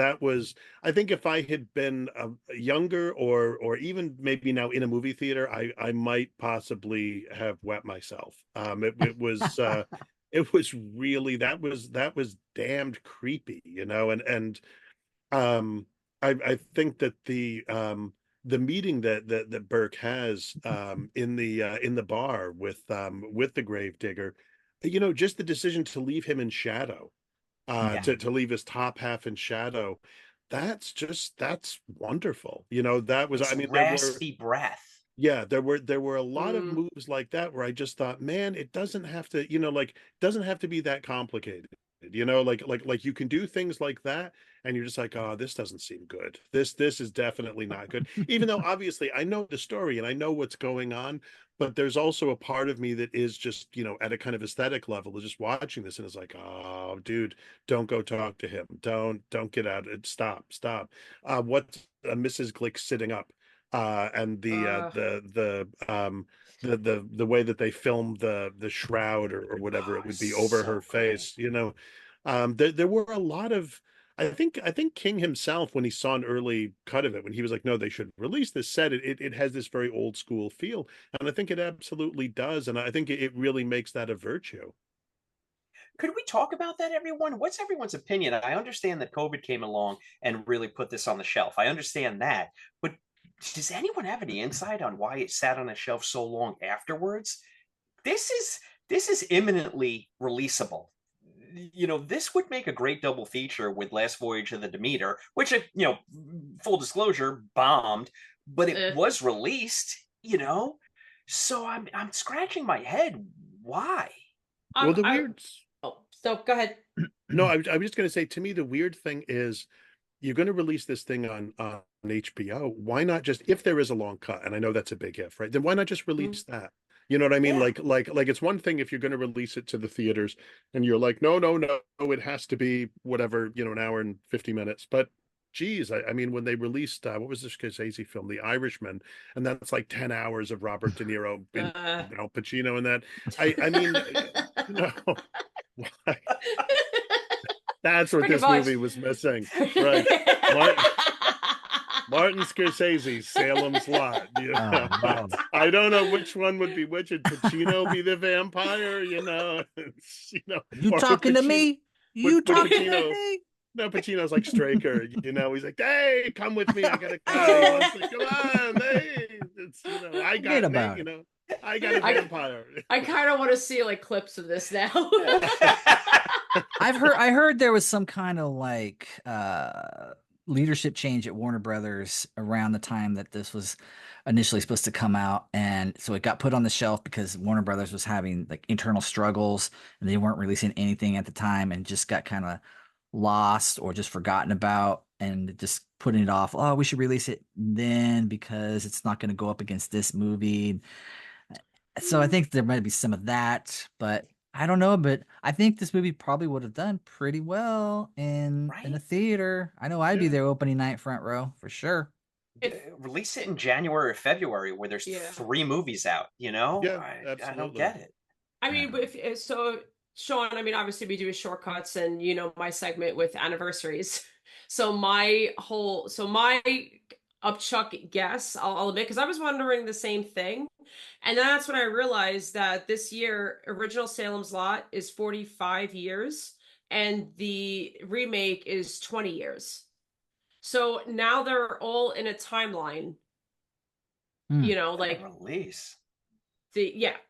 I think if I had been younger, or even maybe now in a movie theater, I might possibly have wet myself. It was it was really, that was damned creepy, and I think that the meeting that Burke has in the bar with the gravedigger, just the decision to leave him in shadow, Yeah. to leave his top half in shadow, that's wonderful. That was, It's I mean, raspy breath. yeah, there were a lot of moves like that where I just thought, man, it doesn't have to, doesn't have to be that complicated. Like you can do things like that, and you're just like, oh, this doesn't seem good. This is definitely not good. Even though obviously I know the story and I know what's going on, but there's also a part of me that is just, at a kind of aesthetic level, is just watching this and it's like, oh, dude, don't go talk to him. Don't get out. Stop. What's Mrs. Glick sitting up? And the way that they filmed the shroud, or whatever it would be, over So her good. face, there were a lot of, I think King himself, when he saw an early cut of it, when he was like, no, they should release this, said it has this very old school feel, and I think it absolutely does, and I think it really makes that a virtue. Could we talk about that, everyone? What's everyone's opinion? I understand that COVID came along and really put this on the shelf. I understand that, but does anyone have any insight on why it sat on a shelf so long afterwards? This is imminently releasable. This would make a great double feature with Last Voyage of the Demeter, which, full disclosure, bombed, but it was released. So I'm scratching my head. Why? Well, the weird. Oh, so go ahead. No, I was just going to say, to me, the weird thing is, you're going to release this thing on HBO. Why not just, if there is a long cut, and I know that's a big if, right? Then why not just release that? You know what I mean? Yeah. Like it's one thing if you're going to release it to the theaters and you're like, no, it has to be whatever, an hour and 50 minutes. But geez, I mean, when they released, what was this Scorsese film, The Irishman, and that's like 10 hours of Robert De Niro and Al Pacino in that. I mean, why? That's what this movie was missing, right? Martin Scorsese's Salem's Lot. Wow. I don't know which one would be which. Would Pacino be the vampire? You or talking to me? You talking to me? No, Pacino's like Straker. He's like, hey, come with me. I gotta come. Like, come on, hey. I got it. I got a vampire. I kind of want to see like clips of this now. I heard there was some kind of like leadership change at Warner Brothers around the time that this was initially supposed to come out, and so it got put on the shelf because Warner Brothers was having like internal struggles and they weren't releasing anything at the time, and just got kind of lost or just forgotten about, and just putting it off. Oh, we should release it then because it's not going to go up against this movie. So I think there might be some of that, but I don't know. But I think this movie probably would have done pretty well in a theater. I know I'd be there opening night, front row for sure. Release it in January or February, where there's 3 movies out. Yeah, absolutely. I don't get it. I mean, so Sean, I mean, obviously we do shortcuts, and my segment with anniversaries. So my upchuck guess, I'll admit, because I was wondering the same thing. And that's when I realized that this year, original Salem's Lot is 45 years and the remake is 20 years. So now they're all in a timeline, like release.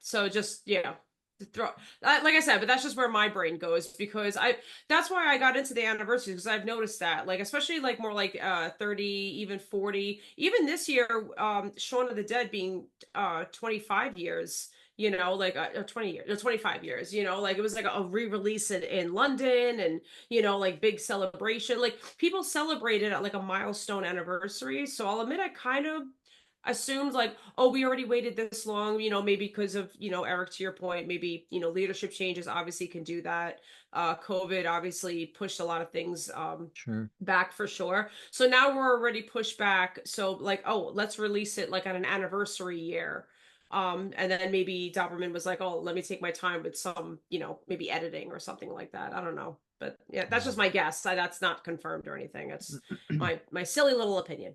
So just, throw like I said, but that's just where my brain goes, because that's why I got into the anniversaries, because I've noticed that, like, especially like more like 30, even 40, even this year, Shaun of the Dead being 25 years, you know, like 20 years, no, 25 years, you know, like it was like a re-release in London, and you know, like big celebration, like people celebrated at like a milestone anniversary. So I'll admit I kind of assumed like, oh, we already waited this long, you know, maybe because of, you know, Eric, to your point, maybe, you know, leadership changes obviously can do that. COVID obviously pushed a lot of things Sure. back for sure. So now we're already pushed back. So like, oh, let's release it like on an anniversary year. And then maybe Doberman was like, oh, let me take my time with some, you know, maybe editing or something like that. I don't know. But yeah, that's just my guess. That's not confirmed or anything. It's my silly little opinion.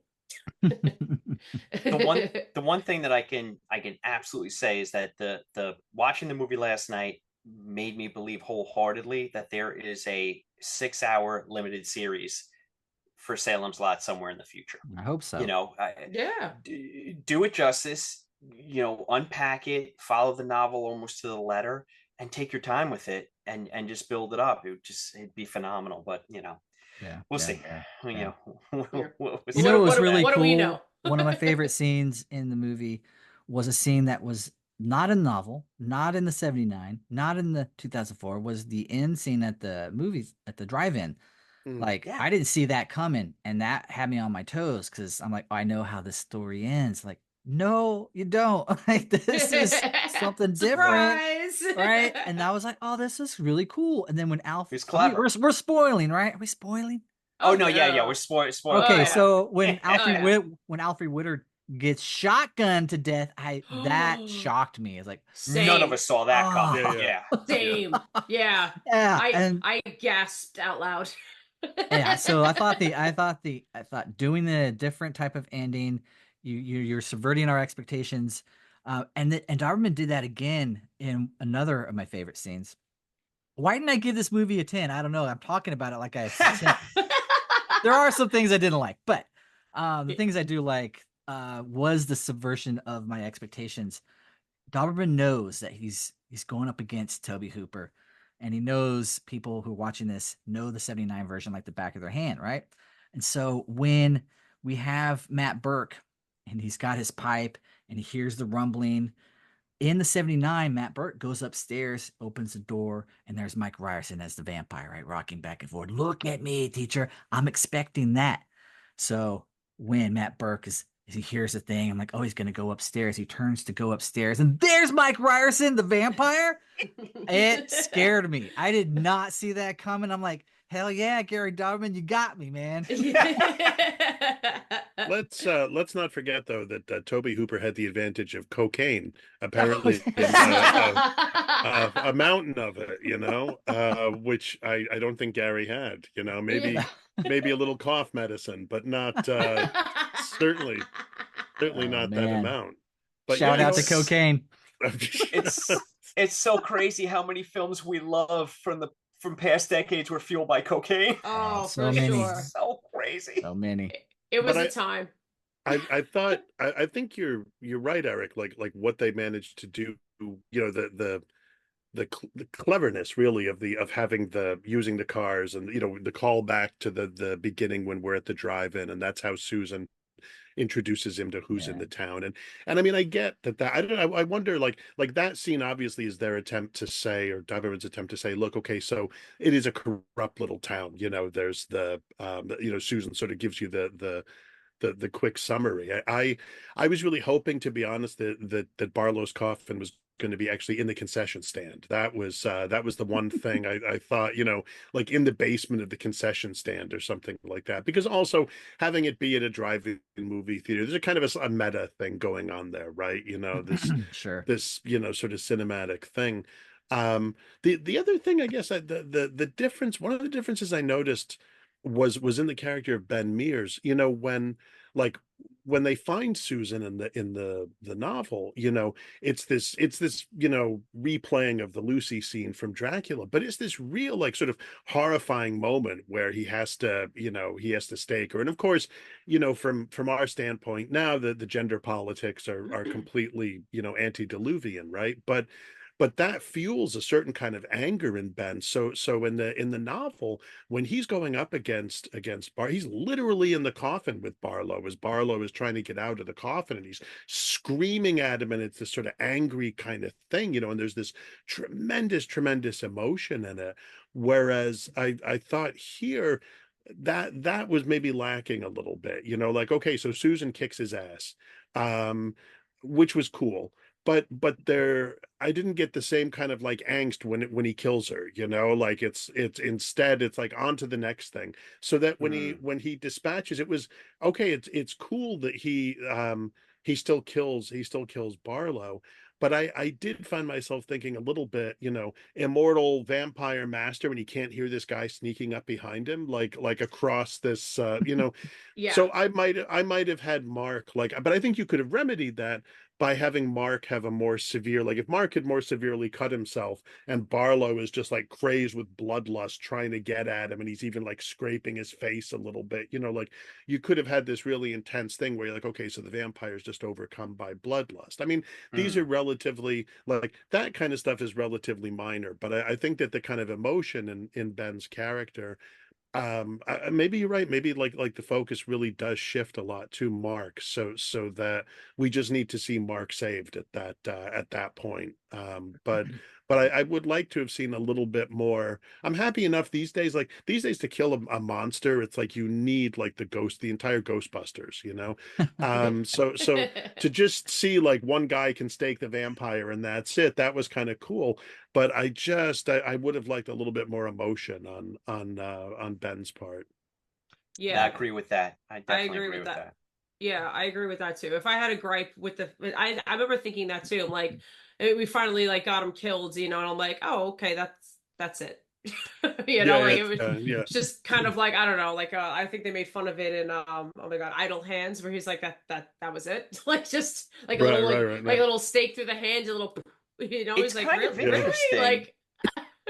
The one thing that I can absolutely say is that the watching the movie last night made me believe wholeheartedly that there is a 6-hour limited series for Salem's Lot somewhere in the future. I hope so. You know, Yeah. do it justice. You know, unpack it, follow the novel almost to the letter, and take your time with it, and just build it up. It'd be phenomenal. But you know, Yeah, we'll see. yeah. You know, You see know, it was what really do cool. we know? One of my favorite scenes in the movie was a scene that was not in the novel, not in the 79, not in the 2004, was the end scene at the movies, at the drive-in. Like, Yeah. I didn't see that coming, and that had me on my toes, because I'm like, oh, I know how this story ends. Like, no, you don't. Like, this is something different, Surprise! right? And I was like, oh, this is really cool. And then when Alf, He's clever. we're spoiling, right? Are we spoiling? Oh no, yeah, we're spoiled. Okay, yeah. so when Alfred yeah. when Alfred Witter gets shotgunned to death, that shocked me. It's like, None of us saw that coming. Oh. Yeah. Same. Yeah. yeah, and I gasped out loud. yeah. So I thought doing the different type of ending, you're subverting our expectations, and Darman did that again in another of my favorite scenes. Why didn't I give this movie a 10? I don't know. I'm talking about it like I said. There are some things I didn't like, but the things I do like was the subversion of my expectations. Doberman knows that he's going up against Toby Hooper, and he knows people who are watching this know the 79 version like the back of their hand, right? And so when we have Matt Burke and he's got his pipe and he hears the rumbling, in the 79, Matt Burke goes upstairs, opens the door, and there's Mike Ryerson as the vampire, right? Rocking back and forth. Look at me, teacher. I'm expecting that. So when Matt Burke he hears the thing, I'm like, oh, he's going to go upstairs. He turns to go upstairs, and there's Mike Ryerson, the vampire. It scared me. I did not see that coming. I'm like, hell yeah, Gary Doberman, you got me, man. Let's not forget though that Toby Hooper had the advantage of cocaine, apparently, a mountain of it, you know, which I don't think Gary had. You know, maybe a little cough medicine, but not certainly not that amount. But shout out to cocaine. It's so crazy how many films we love from past decades were fueled by cocaine. Oh, so for many. sure. So crazy. So many. It was a time. I thought I think you're right, Eric. Like what they managed to do, you know, the cleverness really of having using the cars, and you know, the call back to the beginning when we're at the drive-in, and that's how Susan introduces him to who's in the town. And I mean, I get that I don't know, I wonder, like that scene obviously is their attempt to say, or Doberman's attempt to say, look, okay, so it is a corrupt little town, you know, there's you know, Susan sort of gives you the quick summary. I was really hoping, to be honest, that Barlow's coffin was going to be actually in the concession stand. That was the one thing I thought, you know, like in the basement of the concession stand or something like that. Because also having it be at a drive-in movie theater, there's a kind of a meta thing going on there, right? You know, this sure, this, you know, sort of cinematic thing. The other thing, I guess, the difference, one of the differences I noticed was in the character of Ben Mears. You know, when they find Susan in the novel, you know, it's this, you know, replaying of the Lucy scene from Dracula, but it's this real, like, sort of horrifying moment where he has to stake her. And of course, you know, from our standpoint now, the gender politics are completely, you know, antediluvian, right? But but that fuels a certain kind of anger in Ben. So in the novel, when he's going up against he's literally in the coffin with Barlow, as Barlow is trying to get out of the coffin, and he's screaming at him, and it's this sort of angry kind of thing, and there's this tremendous emotion in it. Whereas I thought here that was maybe lacking a little bit, like, okay, so Susan kicks his ass, which was cool, but there, I didn't get the same kind of like angst when he kills her, like it's instead it's like on to the next thing. So that when he dispatches, it was okay, it's cool that he still kills Barlow. But I did find myself thinking a little bit, immortal vampire master, when he can't hear this guy sneaking up behind him, like across this, Yeah. So I might have had Mark, like, but I think you could have remedied that by having Mark have a more severe, like if Mark had more severely cut himself and Barlow is just like crazed with bloodlust trying to get at him, and he's even like scraping his face a little bit, like you could have had this really intense thing where you're like, okay, so the vampire's just overcome by bloodlust. I mean, these are relatively, like, that kind of stuff is relatively minor, but I think that the kind of emotion in Ben's character, maybe you're right, maybe like the focus really does shift a lot to Mark, so that we just need to see Mark saved at that point. But I would like to have seen a little bit more. I'm happy enough these days, to kill a monster, it's like you need like the entire Ghostbusters, so to just see like one guy can stake the vampire and that's it, that was kind of cool. But I would have liked a little bit more emotion on Ben's part. Yeah, I agree with that. I definitely agree with that. Yeah, I agree with that too. If I had a gripe with I remember thinking that too. I'm like, we finally like got him killed, and I'm like, oh, okay, that's it. Like it was just kind of like, I don't know, like I think they made fun of it in oh my god, Idle Hands, where he's like that was it, like just like a little like a little stake through the hand, a little, It's he's like, kind of really? interesting. Like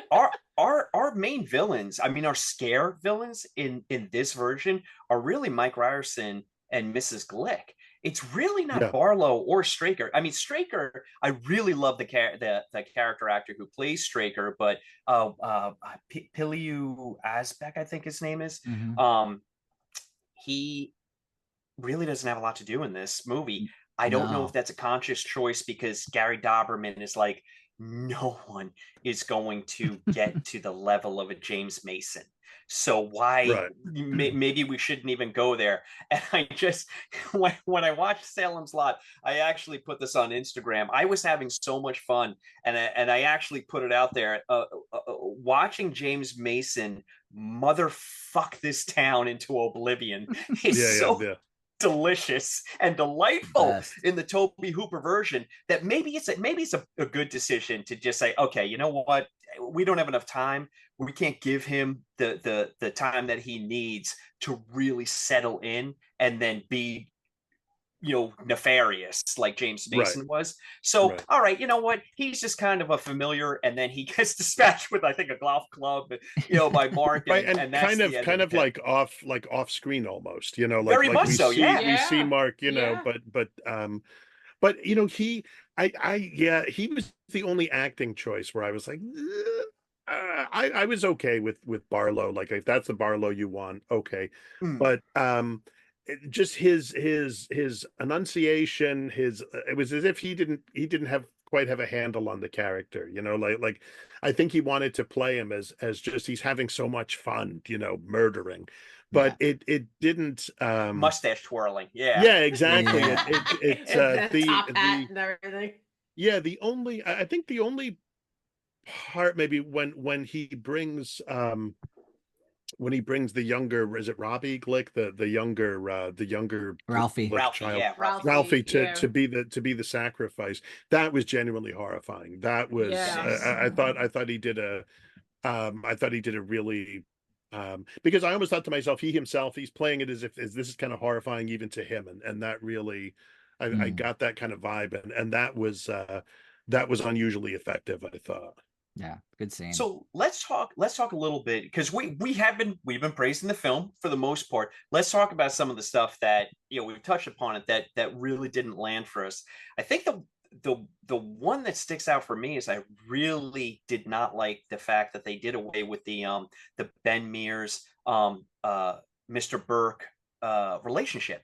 our main villains, I mean, our scare villains in this version are really Mike Ryerson and Mrs. Glick. It's really not Barlow or Straker. I mean, Straker, I really love the character actor who plays Straker, but Piliu Asbeck, I think his name is. He really doesn't have a lot to do in this movie. I don't know if that's a conscious choice, because Gary Doberman is like, no one is going to get to the level of a James Mason. So why maybe we shouldn't even go there. And I just, when I watched Salem's Lot, I actually put this on Instagram. I was having so much fun, and I actually put it out there. Watching James Mason motherfuck this town into oblivion is delicious and delightful in the Toby Hooper version, that maybe it's a good decision to just say, okay, you know what, we don't have enough time, we can't give him the time that he needs to really settle in and then be nefarious like James Mason was. So all right, you know what, he's just kind of a familiar, and then he gets dispatched with, I think, a golf club, by Mark, and that's kind of like off screen almost, like very much so. We see Mark, but he was the only acting choice where I was like, I was okay with Barlow, like if that's the Barlow you want, okay. But just his enunciation, it was as if he didn't quite have a handle on the character, like I think he wanted to play him as just he's having so much fun, murdering, but it didn't mustache twirling. Exactly. It's the top hat and everything. I think the only part maybe when he brings the younger, is it Robbie Glick, the younger Ralphie child, Ralphie to be the sacrifice, that was genuinely horrifying. That was I thought he did a really because I almost thought to myself, he's playing it as if this is kind of horrifying even to him, and that really I got that kind of vibe, and that was unusually effective, I thought. Yeah, good scene. So let's talk a little bit, because we've been praising the film for the most part. Let's talk about some of the stuff that we've touched upon it that really didn't land for us. I think the one that sticks out for me is I really did not like the fact that they did away with the Ben Mears Mr. Burke relationship.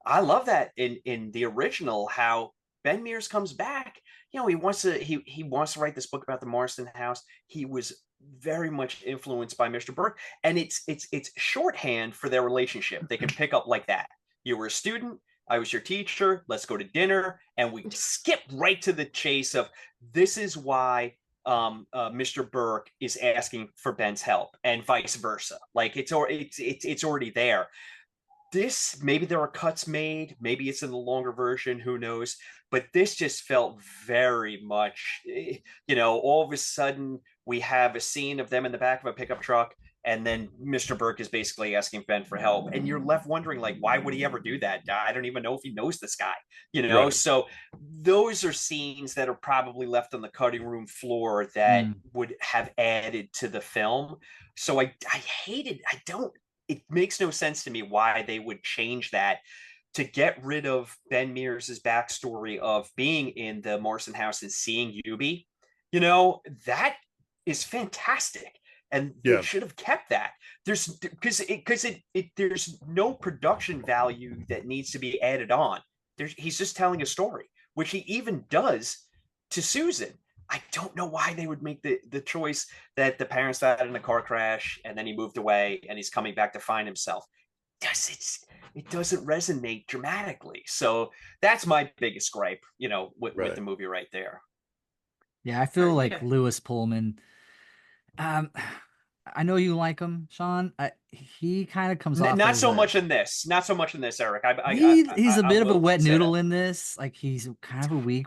I love that in the original, how Ben Mears comes back. You know, he wants to write this book about the Marston house. He was very much influenced by Mr. Burke, and it's shorthand for their relationship. They can pick up like that. You were a student, I was your teacher, let's go to dinner, and we skip right to the chase of this is why Mr. Burke is asking for Ben's help, and vice versa. Like it's already there. This, maybe there are cuts made, maybe it's in the longer version, who knows, but this just felt very much, you know, all of a sudden we have a scene of them in the back of a pickup truck, and then Mr. Burke is basically asking Ben for help, and you're left wondering, like, why would he ever do that? I don't even know if he knows this guy, you know. Right. So those are scenes that are probably left on the cutting room floor that would have added to the film. So I hated, it makes no sense to me why they would change that to get rid of Ben Mears' backstory of being in the Marston house and seeing Yubi. You know, that is fantastic. And they should have kept that. There's no production value that needs to be added on. He's just telling a story, which he even does to Susan. I don't know why they would make the choice that the parents died in a car crash and then he moved away and he's coming back to find himself. It doesn't resonate dramatically. So that's my biggest gripe, you know, with the movie right there. Yeah, I feel like Lewis Pullman. I know you like him, Sean. He kind of comes off not so much in this, Eric. He's a bit of a wet noodle in this. Like, he's kind of a weak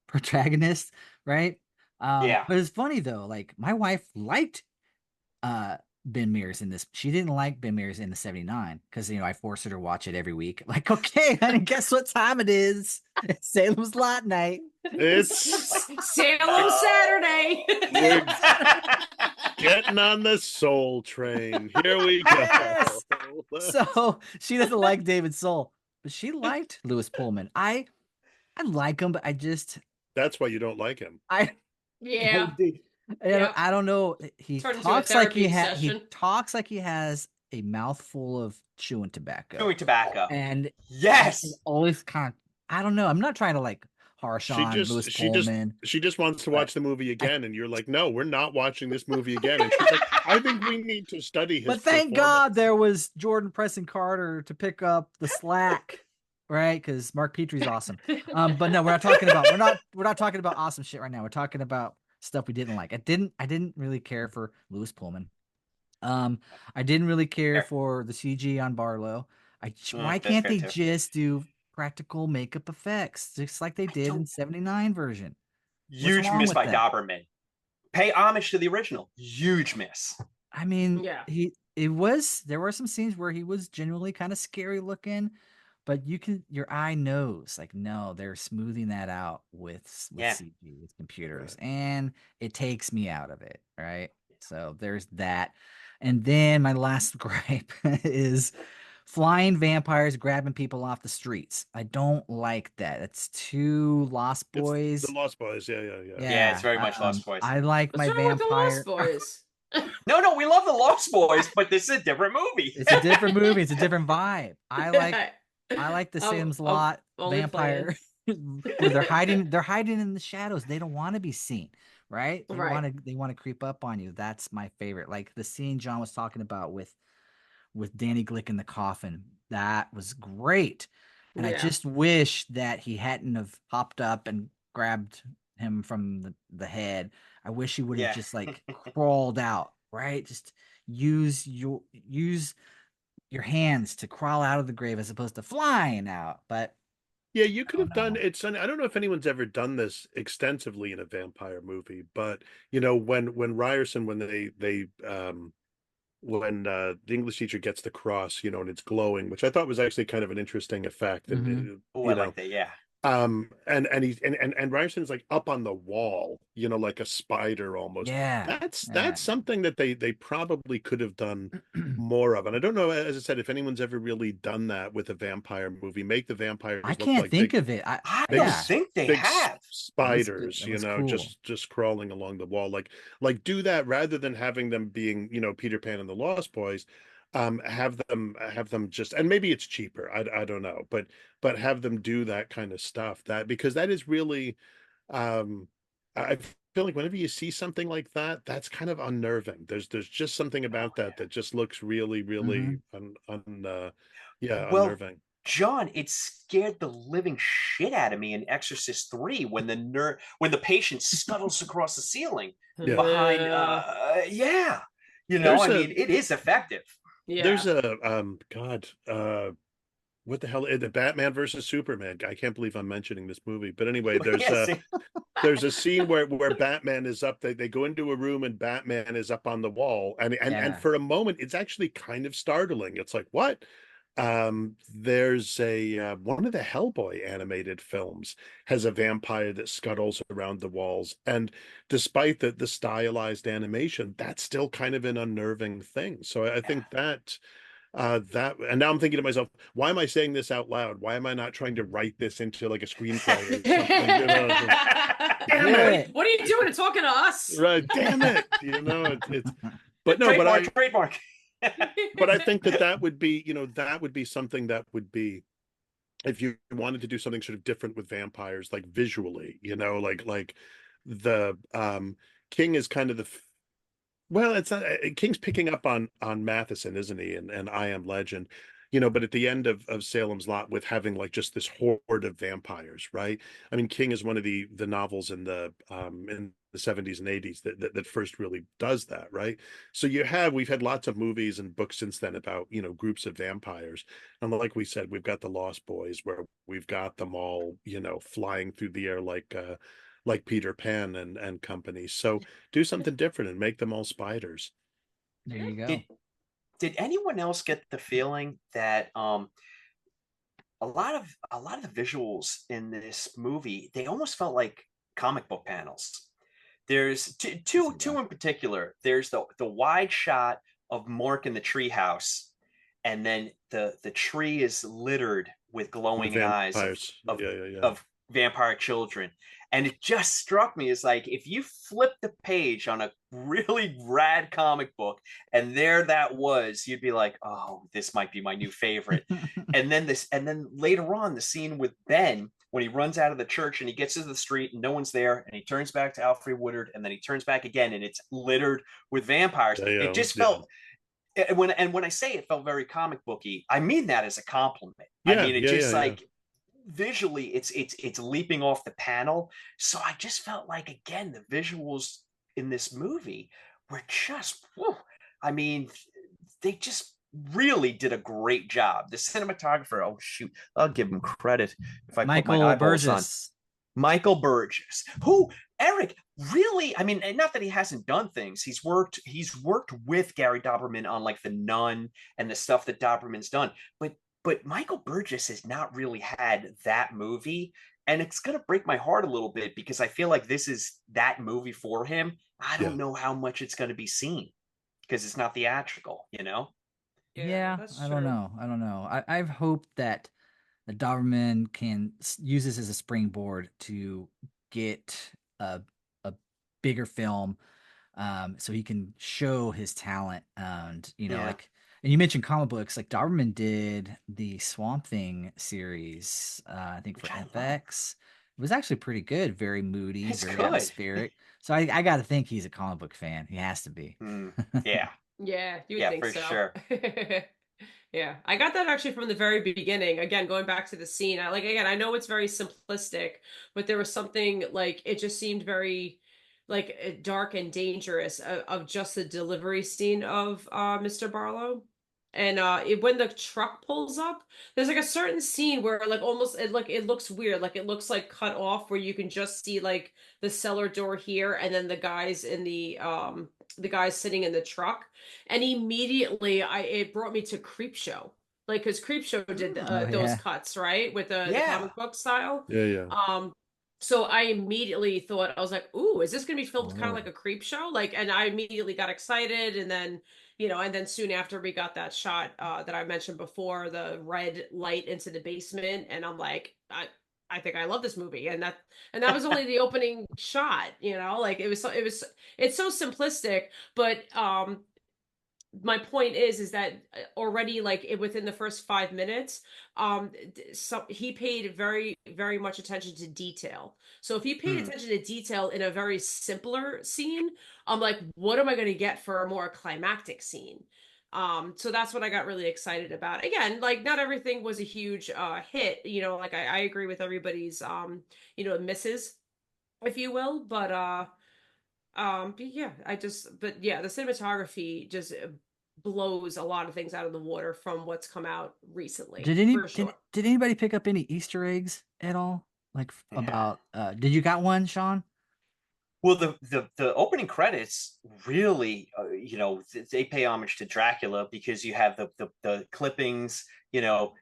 protagonist, right? But it's funny though. Like, my wife liked Ben Mears in this. She didn't like Ben Mears in the 79 because, you know, I forced her to watch it every week. Like, okay, honey, guess what time it is? It's Salem's Lot night. It's Salem Saturday. We're getting on the Soul train. Here we go. Yes! So she doesn't like David Soul, but she liked Lewis Pullman. I like him, but that's why you don't like him. I don't know. He talks like he has a mouthful of chewing tobacco. And always kind of, I don't know. I'm not trying to like harsh on Lewis Pullman. She just wants to watch the movie again, and you're like, no, we're not watching this movie again. And she's like, I think we need to study his But thank God there was Jordan Preston Carter to pick up the slack, right? Because Mark Petrie's awesome. But no, we're not talking about awesome shit right now. We're talking about stuff we didn't like. I didn't really care for Lewis Pullman. I didn't really care for the CG on Barlow. Why can't they just do practical makeup effects just like they did in 79 version? Huge miss by Doberman. Pay homage to the original. Huge miss. I mean, there were some scenes where he was genuinely kind of scary looking, but your eye knows, like, no, they're smoothing that out with CG, with computers, and it takes me out of it, right? So there's that. And then my last gripe is flying vampires grabbing people off the streets. I don't like that. It's too Lost Boys. The Lost Boys, yeah. Yeah, it's very much Lost Boys. I like my vampire. The Lost Boys? No, we love the Lost Boys, but this is a different movie. It's a different movie. It's a different vibe. I like the Salem's Lot vampire. Where they're hiding in the shadows. They don't want to be seen, right? They want to creep up on you. That's my favorite. Like the scene John was talking about with Danny Glick in the coffin. That was great. And I just wish that he hadn't have hopped up and grabbed him from the head. I wish he would have just like crawled out, right? Just use your hands to crawl out of the grave as opposed to flying out. But yeah, you could have done it. I don't know if anyone's ever done this extensively in a vampire movie, but you know, when Ryerson, when the English teacher gets the cross, you know, and it's glowing, which I thought was actually kind of an interesting effect. And I like that, yeah. And Ryerson's like up on the wall, you know, like a spider almost. Yeah, that's something that they probably could have done more of. And I don't know, as I said, if anyone's ever really done that with a vampire movie, make the vampires. I can't think of it. I don't think they have. spiders, That you was know, cool. just crawling along the wall. Like do that rather than having them being, you know, Peter Pan and the Lost Boys. Have them just, and maybe it's cheaper. I don't know, but have them do that kind of stuff, that because that is really I feel like whenever you see something like that, that's kind of unnerving. There's just something about that that just looks really, Hmm. really yeah, Well, unnerving. John, it scared the living shit out of me in Exorcist 3 when when the patient scuttles across the ceiling Yeah. behind Yeah. yeah. You know, There's I a mean, it is effective. Yeah. there's a God, what the hell, the Batman versus Superman. I can't believe I'm mentioning this movie. But anyway, Yes. there's a scene where Batman is up. They go into a room and Batman is up on the wall, and Yeah. for a moment it's actually kind of startling. It's like, what? There's a one of the Hellboy animated films has a vampire that scuttles around the walls, and despite the stylized animation, that's still kind of an unnerving thing. So I think that and now I'm thinking to myself, why am I saying this out loud? Why am I not trying to write this into like a screenplay or something? You know, damn Do it, it. What are you doing? Talking to us? right? Damn it, you know, it's but no, Trademark. but I think that would be, you know, that would be something that would be, if you wanted to do something sort of different with vampires, like visually, you know, like the King is kind of well, it's not, King's picking up on Matheson, isn't he? And I Am Legend, you know, but at the end of Salem's Lot, with having like just this horde of vampires, right? I mean, King is one of the novels in the 70s and 80s that first really does that, right? So we've had lots of movies and books since then about, you know, groups of vampires. And like we said, we've got the Lost Boys, where we've got them all, you know, flying through the air like Peter Pan and company. So do something different and make them all spiders. There you go. Did anyone else get the feeling that a lot of the visuals in this movie, they almost felt like comic book panels? There's two in particular. There's the wide shot of Mork in the treehouse, and then the tree is littered with With glowing eyes vampires. Yeah. of vampire children. And it just struck me as like, if you flip the page on a really rad comic book and there that was, you'd be like, oh, this might be my new favorite. And then later on, the scene with Ben when he runs out of the church and he gets to the street and no one's there, and he turns back to Alfred Woodard, and then he turns back again and it's littered with vampires. It just felt, when I say it felt very comic booky, I mean that as a compliment. I mean, it just like visually it's leaping off the panel. So I just felt like, again, the visuals in this movie were just whew, I mean, they just really did a great job. The cinematographer, oh shoot, I'll give him credit if I put my Michael eyeballs on Burgess. Michael Burgess, who, Eric, really, I mean, not that he hasn't done things. He's worked with Gary Doberman on like The Nun and the stuff that Doberman's done. But Michael Burgess has not really had that movie. And it's gonna break my heart a little bit because I feel like this is that movie for him. I don't know how much it's gonna be seen because it's not theatrical, you know? Yeah, that's I true. don't know. I don't know. I've hoped that the Doberman can use this as a springboard to get a bigger film, so he can show his talent. And you know, Yeah. like, and you mentioned comic books, like Doberman did the Swamp Thing series, I think for Which I love. FX. It was actually pretty good, very moody, It's very good. atmospheric. So I got to think he's a comic book fan. He has to be. Yeah. Yeah, you would Yeah, think for so. sure. Yeah, I got that actually from the very beginning. Again, going back to the scene, I know it's very simplistic, but there was something like it just seemed very like dark and dangerous of just the delivery scene of Mr. Barlow. And when the truck pulls up, there's like a certain scene where like almost it looks weird, like it looks like cut off where you can just see like the cellar door here and then the guys in the guys sitting in the truck, and immediately it brought me to Creepshow, like because Creepshow did Oh those yeah. cuts right with the Yeah. comic book style. Yeah. So I immediately thought, I was like, ooh, is this gonna be filmed kind of Oh. like a Creepshow? Like, and I immediately got excited, and then and then soon after we got that shot that I mentioned before, the red light into the basement, and I'm like, I think I love this movie, and that was only the opening shot, like it's so simplistic, but my point is that already like within the first 5 minutes, so he paid very, very much attention to detail. So if he paid attention to detail in a very simpler scene, I'm like, what am I going to get for a more climactic scene? So that's what I got really excited about. Again, like not everything was a huge hit, like I agree with everybody's misses, if you will, but yeah, but yeah, the cinematography just blows a lot of things out of the water from what's come out recently, for sure. Did anybody pick up any Easter eggs at all? Like about did you got one, Sean? Well, the opening credits really, they pay homage to Dracula because you have the clippings,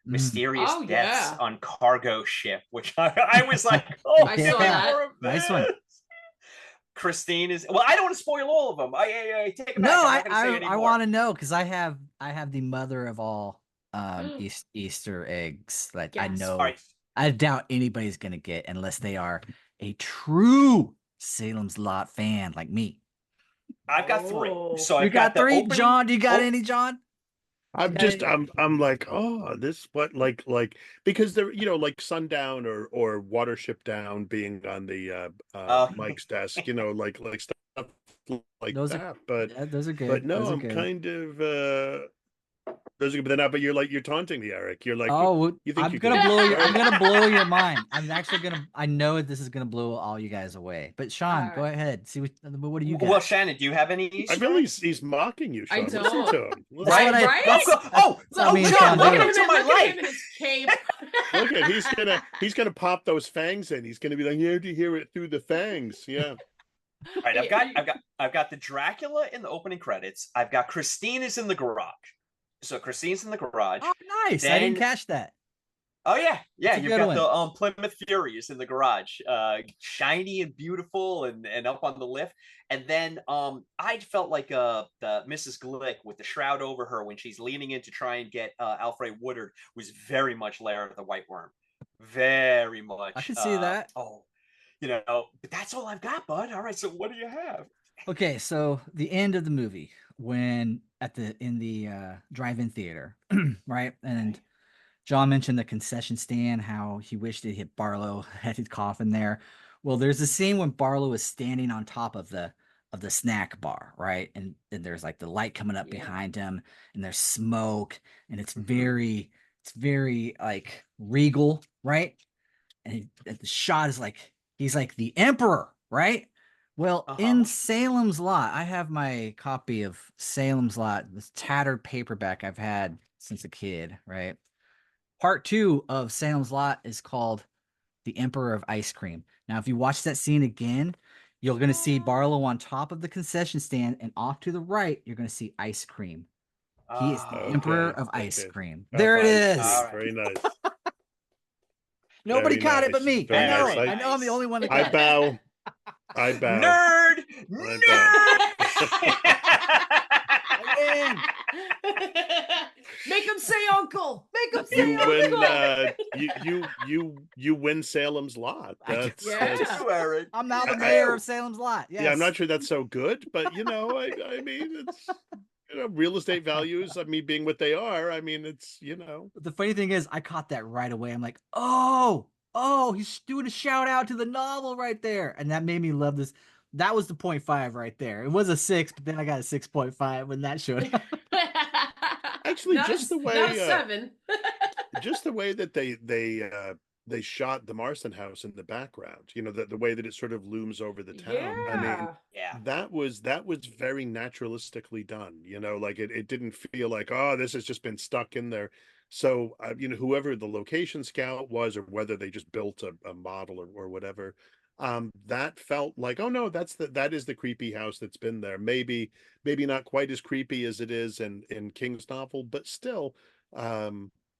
mysterious deaths on cargo ship, which I was like, oh, I saw that. Nice one. Christine is well. I don't want to spoil all of them. I take it back. No, I want to know because I have the mother of all Easter eggs that I know. Right. I doubt anybody's gonna get unless they are a true Salem's Lot fan like me. I've got three. So you I've got three. Opening... John, do you got any, John? I'm like, oh, this what like because they're like Sundown or Watership Down being on the Mike's desk, like stuff like those that. Those are good. But no, those are I'm good. kind of those are good. But you're taunting me, Eric. You're like, you think I'm gonna blow your mind. I'm actually I know this is gonna blow all you guys away. But Sean, go ahead. See what do you got? Well, Shannon, do you have any Easter I feel he's mocking you, Sean. I don't. Listen to him. Right? John, look into my life. Look at he's gonna pop those fangs in. He's gonna be like, you have to hear it through the fangs. Yeah. All right, I've got the Dracula in the opening credits. I've got Christine is in the garage. So Christine's in the garage. Oh, nice! I didn't catch that. Oh yeah. You've got one. the Plymouth Furies in the garage, shiny and beautiful, and up on the lift. And then I felt like the Mrs. Glick with the shroud over her when she's leaning in to try and get Alfred Woodard was very much Lair of the White Worm. Very much. I can see that. But that's all I've got, bud. All right, so what do you have? Okay, so the end of the movie when in the drive-in theater, right? And John mentioned the concession stand, how he wished it hit Barlow had his coffin there. Well, there's a scene when Barlow is standing on top of the snack bar, right? And there's like the light coming up behind him, and there's smoke, and it's very like regal, right? And the shot is like he's like the emperor, right? Well, in Salem's Lot, I have my copy of Salem's Lot, this tattered paperback I've had since a kid, right? Part 2 of Salem's Lot is called The Emperor of Ice Cream. Now, if you watch that scene again, you're going to see Barlow on top of the concession stand, and off to the right, you're going to see ice cream. He is the Emperor of Ice Cream. There it is. Right. Very nice. Nobody caught it but me. Very I know nice. it. I know I'm the only one that got I bow. I bow. Nerd! I win. Make him say uncle. Make him say uncle. You win Salem's Lot. That's Eric. I'm now the mayor of Salem's Lot. Yes. Yeah, I'm not sure that's so good, but I mean, it's real estate values. I mean, being what they are. I mean, it's The funny thing is, I caught that right away. I'm like, oh, he's doing a shout out to the novel right there, and that made me love this. That was the 0.5 right there. It was a 6, but then I got a 6.5 when that showed up. Actually, just the way not a 7. just the way that they shot the Marston house in the background. The way that it sort of looms over the town. Yeah. I mean, that was very naturalistically done. Like it didn't feel like, oh, this has just been stuck in there. So whoever the location scout was, or whether they just built a model or whatever, that felt like, oh no, that is the creepy house that's been there. Maybe not quite as creepy as it is in King's novel, but still,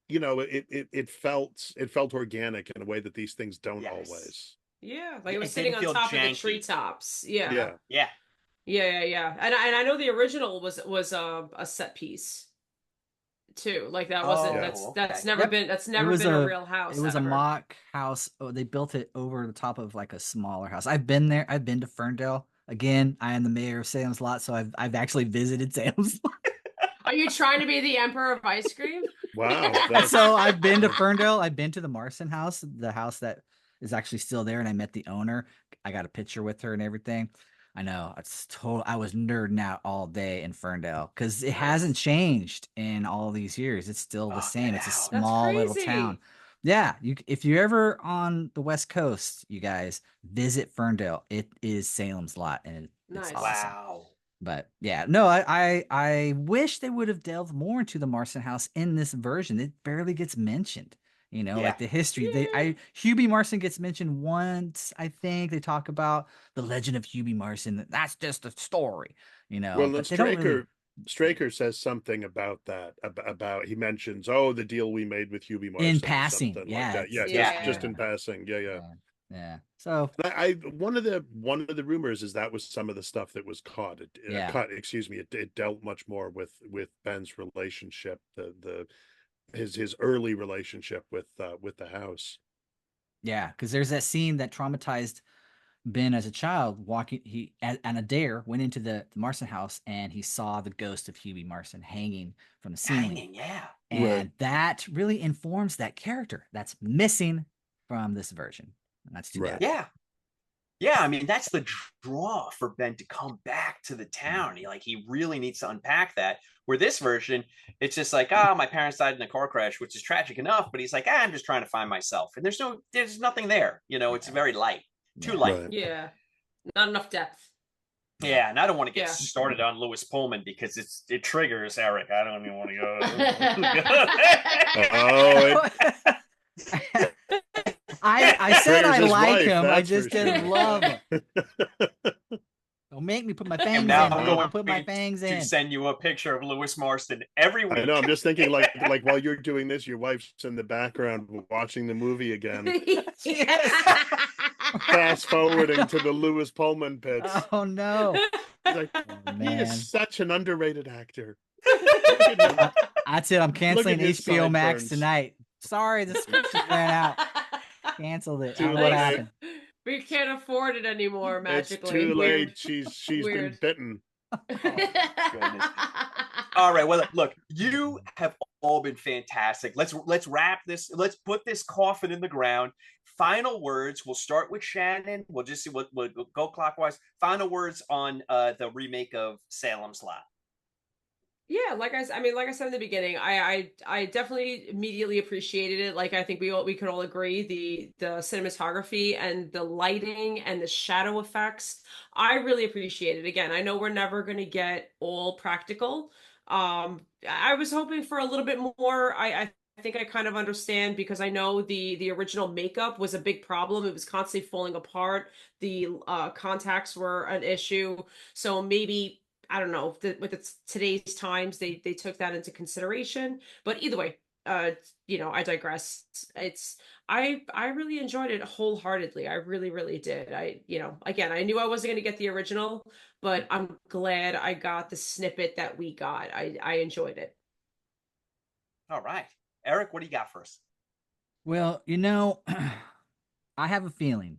it felt organic in a way that these things don't always. Yeah, like it was sitting on top of the treetops. Yeah. Yeah. And I know the original was a set piece. too. Like that Oh, wasn't okay. that's never Yep. been that's It never was been a real house. It was a ever. mock house. Oh, they built it over the top of like a smaller house. I've been there. I've been to Ferndale. Again, I am the mayor of Salem's Lot, so I've actually visited Salem's Lot. Are you trying to be the emperor of ice cream? Wow. That's, So I've been to Ferndale. I've been to the Marson house, the house that is actually still there, and I met the owner. I got a picture with her and everything. I know it's total. I was nerding out all day in Ferndale because it hasn't changed in all these years. It's still the Oh, same. get It's a out. That's small little town. crazy. Yeah, if you're ever on the West Coast, you guys visit Ferndale. It is Salem's Lot, and it's Nice. awesome. Wow. But yeah, no, I wish they would have delved more into the Marston house in this version. It barely gets mentioned. You know, Yeah. like the history. Yeah. Hubie Marston gets mentioned once, I think. They talk about the legend of Hubie Marston. That's just a story, you know, well, but and they don't really. Straker says something about that. About he mentions, oh, the deal we made with Hubie Marston, In or passing, something yeah, like that. it's Yeah, Yeah. just in passing. Yeah, yeah. Yeah. So And I one of the rumors is that was some of the stuff that was caught. Yeah. Cut. Excuse me. It dealt much more with Ben's relationship, his early relationship with the house. yeah, because there's that scene that traumatized Ben as a child. He on a dare went into the Marston house and he saw the ghost of Hubie Marston hanging from the ceiling. Hanging, yeah. And that really informs that character that's missing from this version. And that's too bad. Yeah. Yeah, I mean, that's the draw for Ben to come back to the town. He really needs to unpack that. Where this version, it's just like, my parents died in a car crash, which is tragic enough, but he's like, I'm just trying to find myself. And there's nothing there. It's very light. Too light. Right. Yeah. Not enough depth. Yeah, and I don't want to get Yeah. started on Lewis Pullman because it triggers Eric. I don't even want to go. I said I Triggers his like wife, him. I that's just for didn't sure. love him. Don't make me put my fangs in. Now I'm I'm gonna going put my fangs to in. send you a picture of Lewis Marston every week. I know. I'm just thinking, like while you're doing this, your wife's in the background watching the movie again, fast forwarding to the Lewis Pullman bits. Oh no. He's like, Oh, he man. is such an underrated actor. That's it. I'm canceling his HBO Max sideburns. tonight. Sorry, the subscription ran out. Canceled it. I don't Too know what late. happened. We can't afford it anymore It's magically. too Weird. late. She's been Weird. bitten. Goodness. All right. Well, look, you have all been fantastic. Let's wrap this. Let's put this coffin in the ground. Final words. We'll start with Shannon. We'll just see what we'll go clockwise. Final words on the remake of Salem's Lot. Yeah, like I said in the beginning, I definitely immediately appreciated it. Like I think we could all agree the cinematography and the lighting and the shadow effects. I really appreciate it. Again, I know we're never going to get all practical. I was hoping for a little bit more. I think I kind of understand because I know the original makeup was a big problem. It was constantly falling apart. The contacts were an issue. So maybe I don't know with today's times they took that into consideration. But either way, I digress. I really enjoyed it wholeheartedly. I really did. Again, I knew I wasn't going to get the original, but I'm glad I got the snippet that we got. I enjoyed it. All right, Eric, what do you got for us? Well, I have a feeling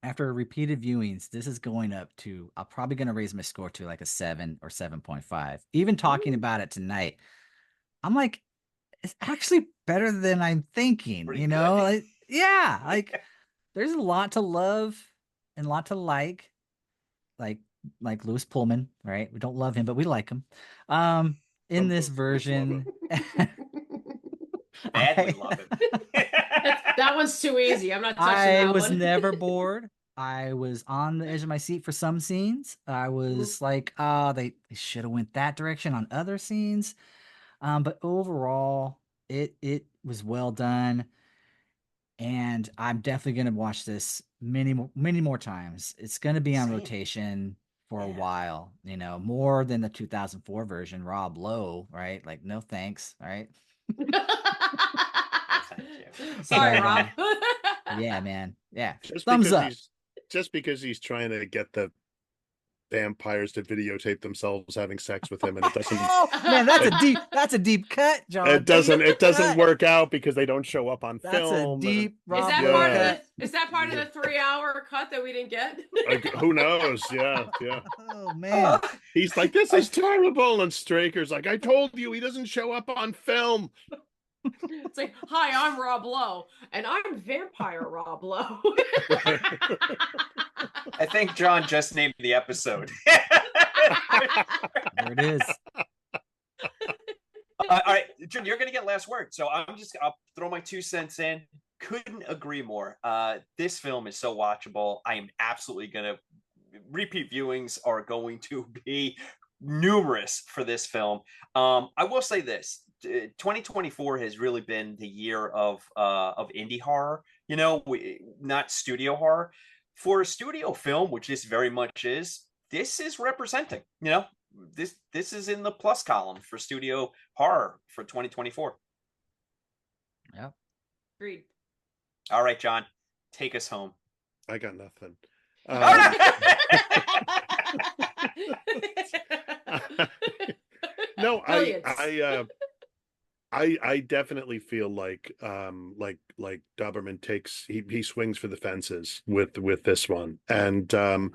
after repeated viewings, this is going up to, I'm probably going to raise my score to like a 7 or 7.5. Even talking about it tonight, I'm like, it's actually better than I'm thinking, Pretty Like, good. yeah, like there's a lot to love and a lot to like Lewis Pullman, right? We don't love him, but we like him. In this version, Badly love it. That one's too easy. I'm not touching I that was one. never bored. I was on the edge of my seat for some scenes. I was like, they should have went that direction on other scenes. But overall, it was well done. And I'm definitely gonna watch this many more times. It's gonna be on Same. rotation for a Yeah. while, more than the 2004 version, Rob Lowe, right? Like, no thanks, right? Thank you. Sorry, But, Rob. Yeah, man. Yeah. Just Thumbs because up. he's trying to get the vampires to videotape themselves having sex with him, and it doesn't. Oh man, that's a deep cut, John. It doesn't Cut. work out because they don't show up on That's film. a deep Is Rob that Yeah. part of cut. the is that part of the 3-hour cut that we didn't get? Who knows? Yeah. Oh man. He's like, this is terrible, and Straker's like, I told you he doesn't show up on film. It's like, hi, I'm Rob Lowe, and I'm Vampire Rob Lowe. I think John just named the episode. There it is. All right, Jim, you're going to get last word. So I'll throw my 2 cents in. Couldn't agree more. This film is so watchable. I am absolutely going to, repeat viewings are going to be numerous for this film. I will say this. 2024 has really been the year of indie horror, not studio horror. For a studio film, which this very much is, this is representing, this is in the plus column for studio horror for 2024. Yeah. Agreed. All right, John, take us home. I got nothing. No, I definitely feel like Doberman he swings for the fences with this one, and there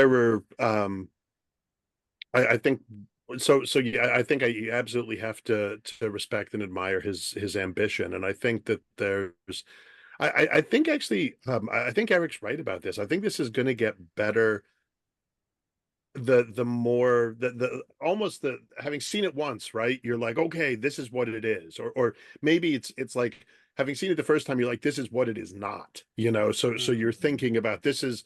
were I think so yeah, I think I absolutely have to respect and admire his ambition, and I think that there's I think actually I think Eric's right about this. I think this is going to get better the more the almost the having seen it once, right? You're like, okay, this is what it is, or maybe it's like having seen it the first time, you're like, this is what it is not, so you're thinking about this is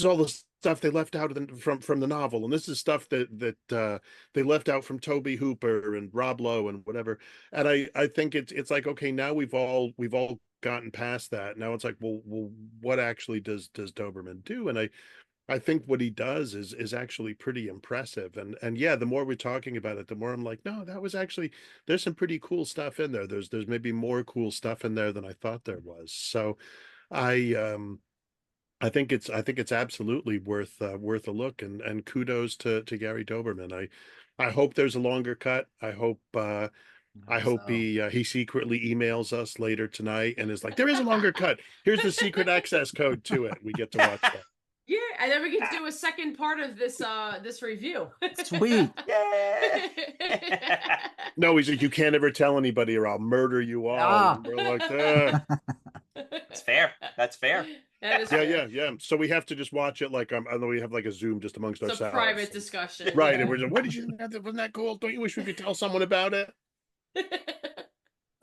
all the stuff they left out from the novel, and this is stuff that they left out from Tobe Hooper and Rob Lowe and whatever. And I think it's like, okay, now we've all gotten past that. Now it's like, well, what actually does Doberman do? And I think what he does is actually pretty impressive. And yeah, the more we're talking about it, the more I'm like, no, that was actually, there's some pretty cool stuff in there. There's maybe more cool stuff in there than I thought there was. So I think it's absolutely worth a look, and kudos to Gary Doberman. I hope there's a longer cut. I hope he secretly emails us later tonight and is like, there is a longer cut. Here's the secret access code to it. We get to watch that. Yeah, and then we get to do a second part of this review. Sweet. Yeah. No, he's like, you can't ever tell anybody or I'll murder you all. Ah. And we're like, That's fair. That is fair. yeah. So we have to just watch it like I know we have like a Zoom just amongst It's ourselves. a private discussion. Right. And we're just, what did you think? Wasn't that cool? Don't you wish we could tell someone about it?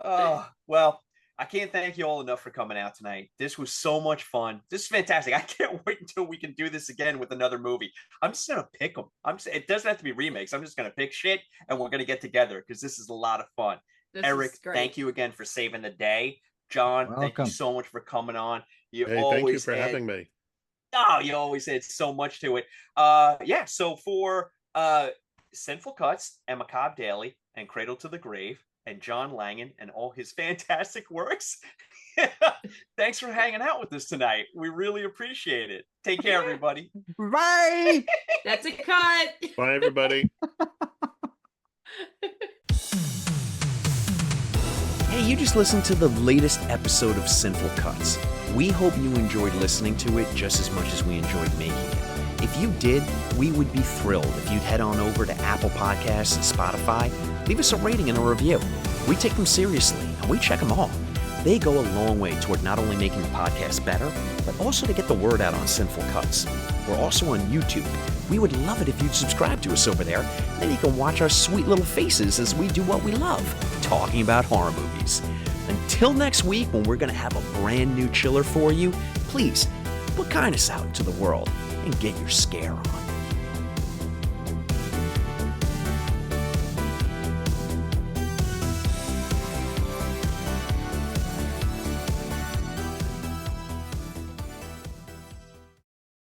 Oh, well, I can't thank you all enough for coming out tonight. This was so much fun. This is fantastic. I can't wait until we can do this again with another movie. I'm just going to pick them. It doesn't have to be remakes. I'm just going to pick shit and we're going to get together because this is a lot of fun. Eric, thank you again for saving the day. John, thank you so much for coming on. Thank you for having me. Oh, you always add so much to it. So for Sinful Cuts and Macabre Daily and Cradle to the Grave and John Langan and all his fantastic works, thanks for hanging out with us tonight. We really appreciate it. Take care, everybody. Bye. That's a cut. Bye, everybody. Hey, you just listened to the latest episode of Sinful Cuts. We hope you enjoyed listening to it just as much as we enjoyed making it. If you did, we would be thrilled if you'd head on over to Apple Podcasts and Spotify, leave us a rating and a review. We take them seriously, and we check them all. They go a long way toward not only making the podcast better, but also to get the word out on Sinful Cuts. We're also on YouTube. We would love it if you'd subscribe to us over there, and then you can watch our sweet little faces as we do what we love, talking about horror movies. Until next week, when we're going to have a brand new chiller for you, please put kindness out into the world and get your scare on.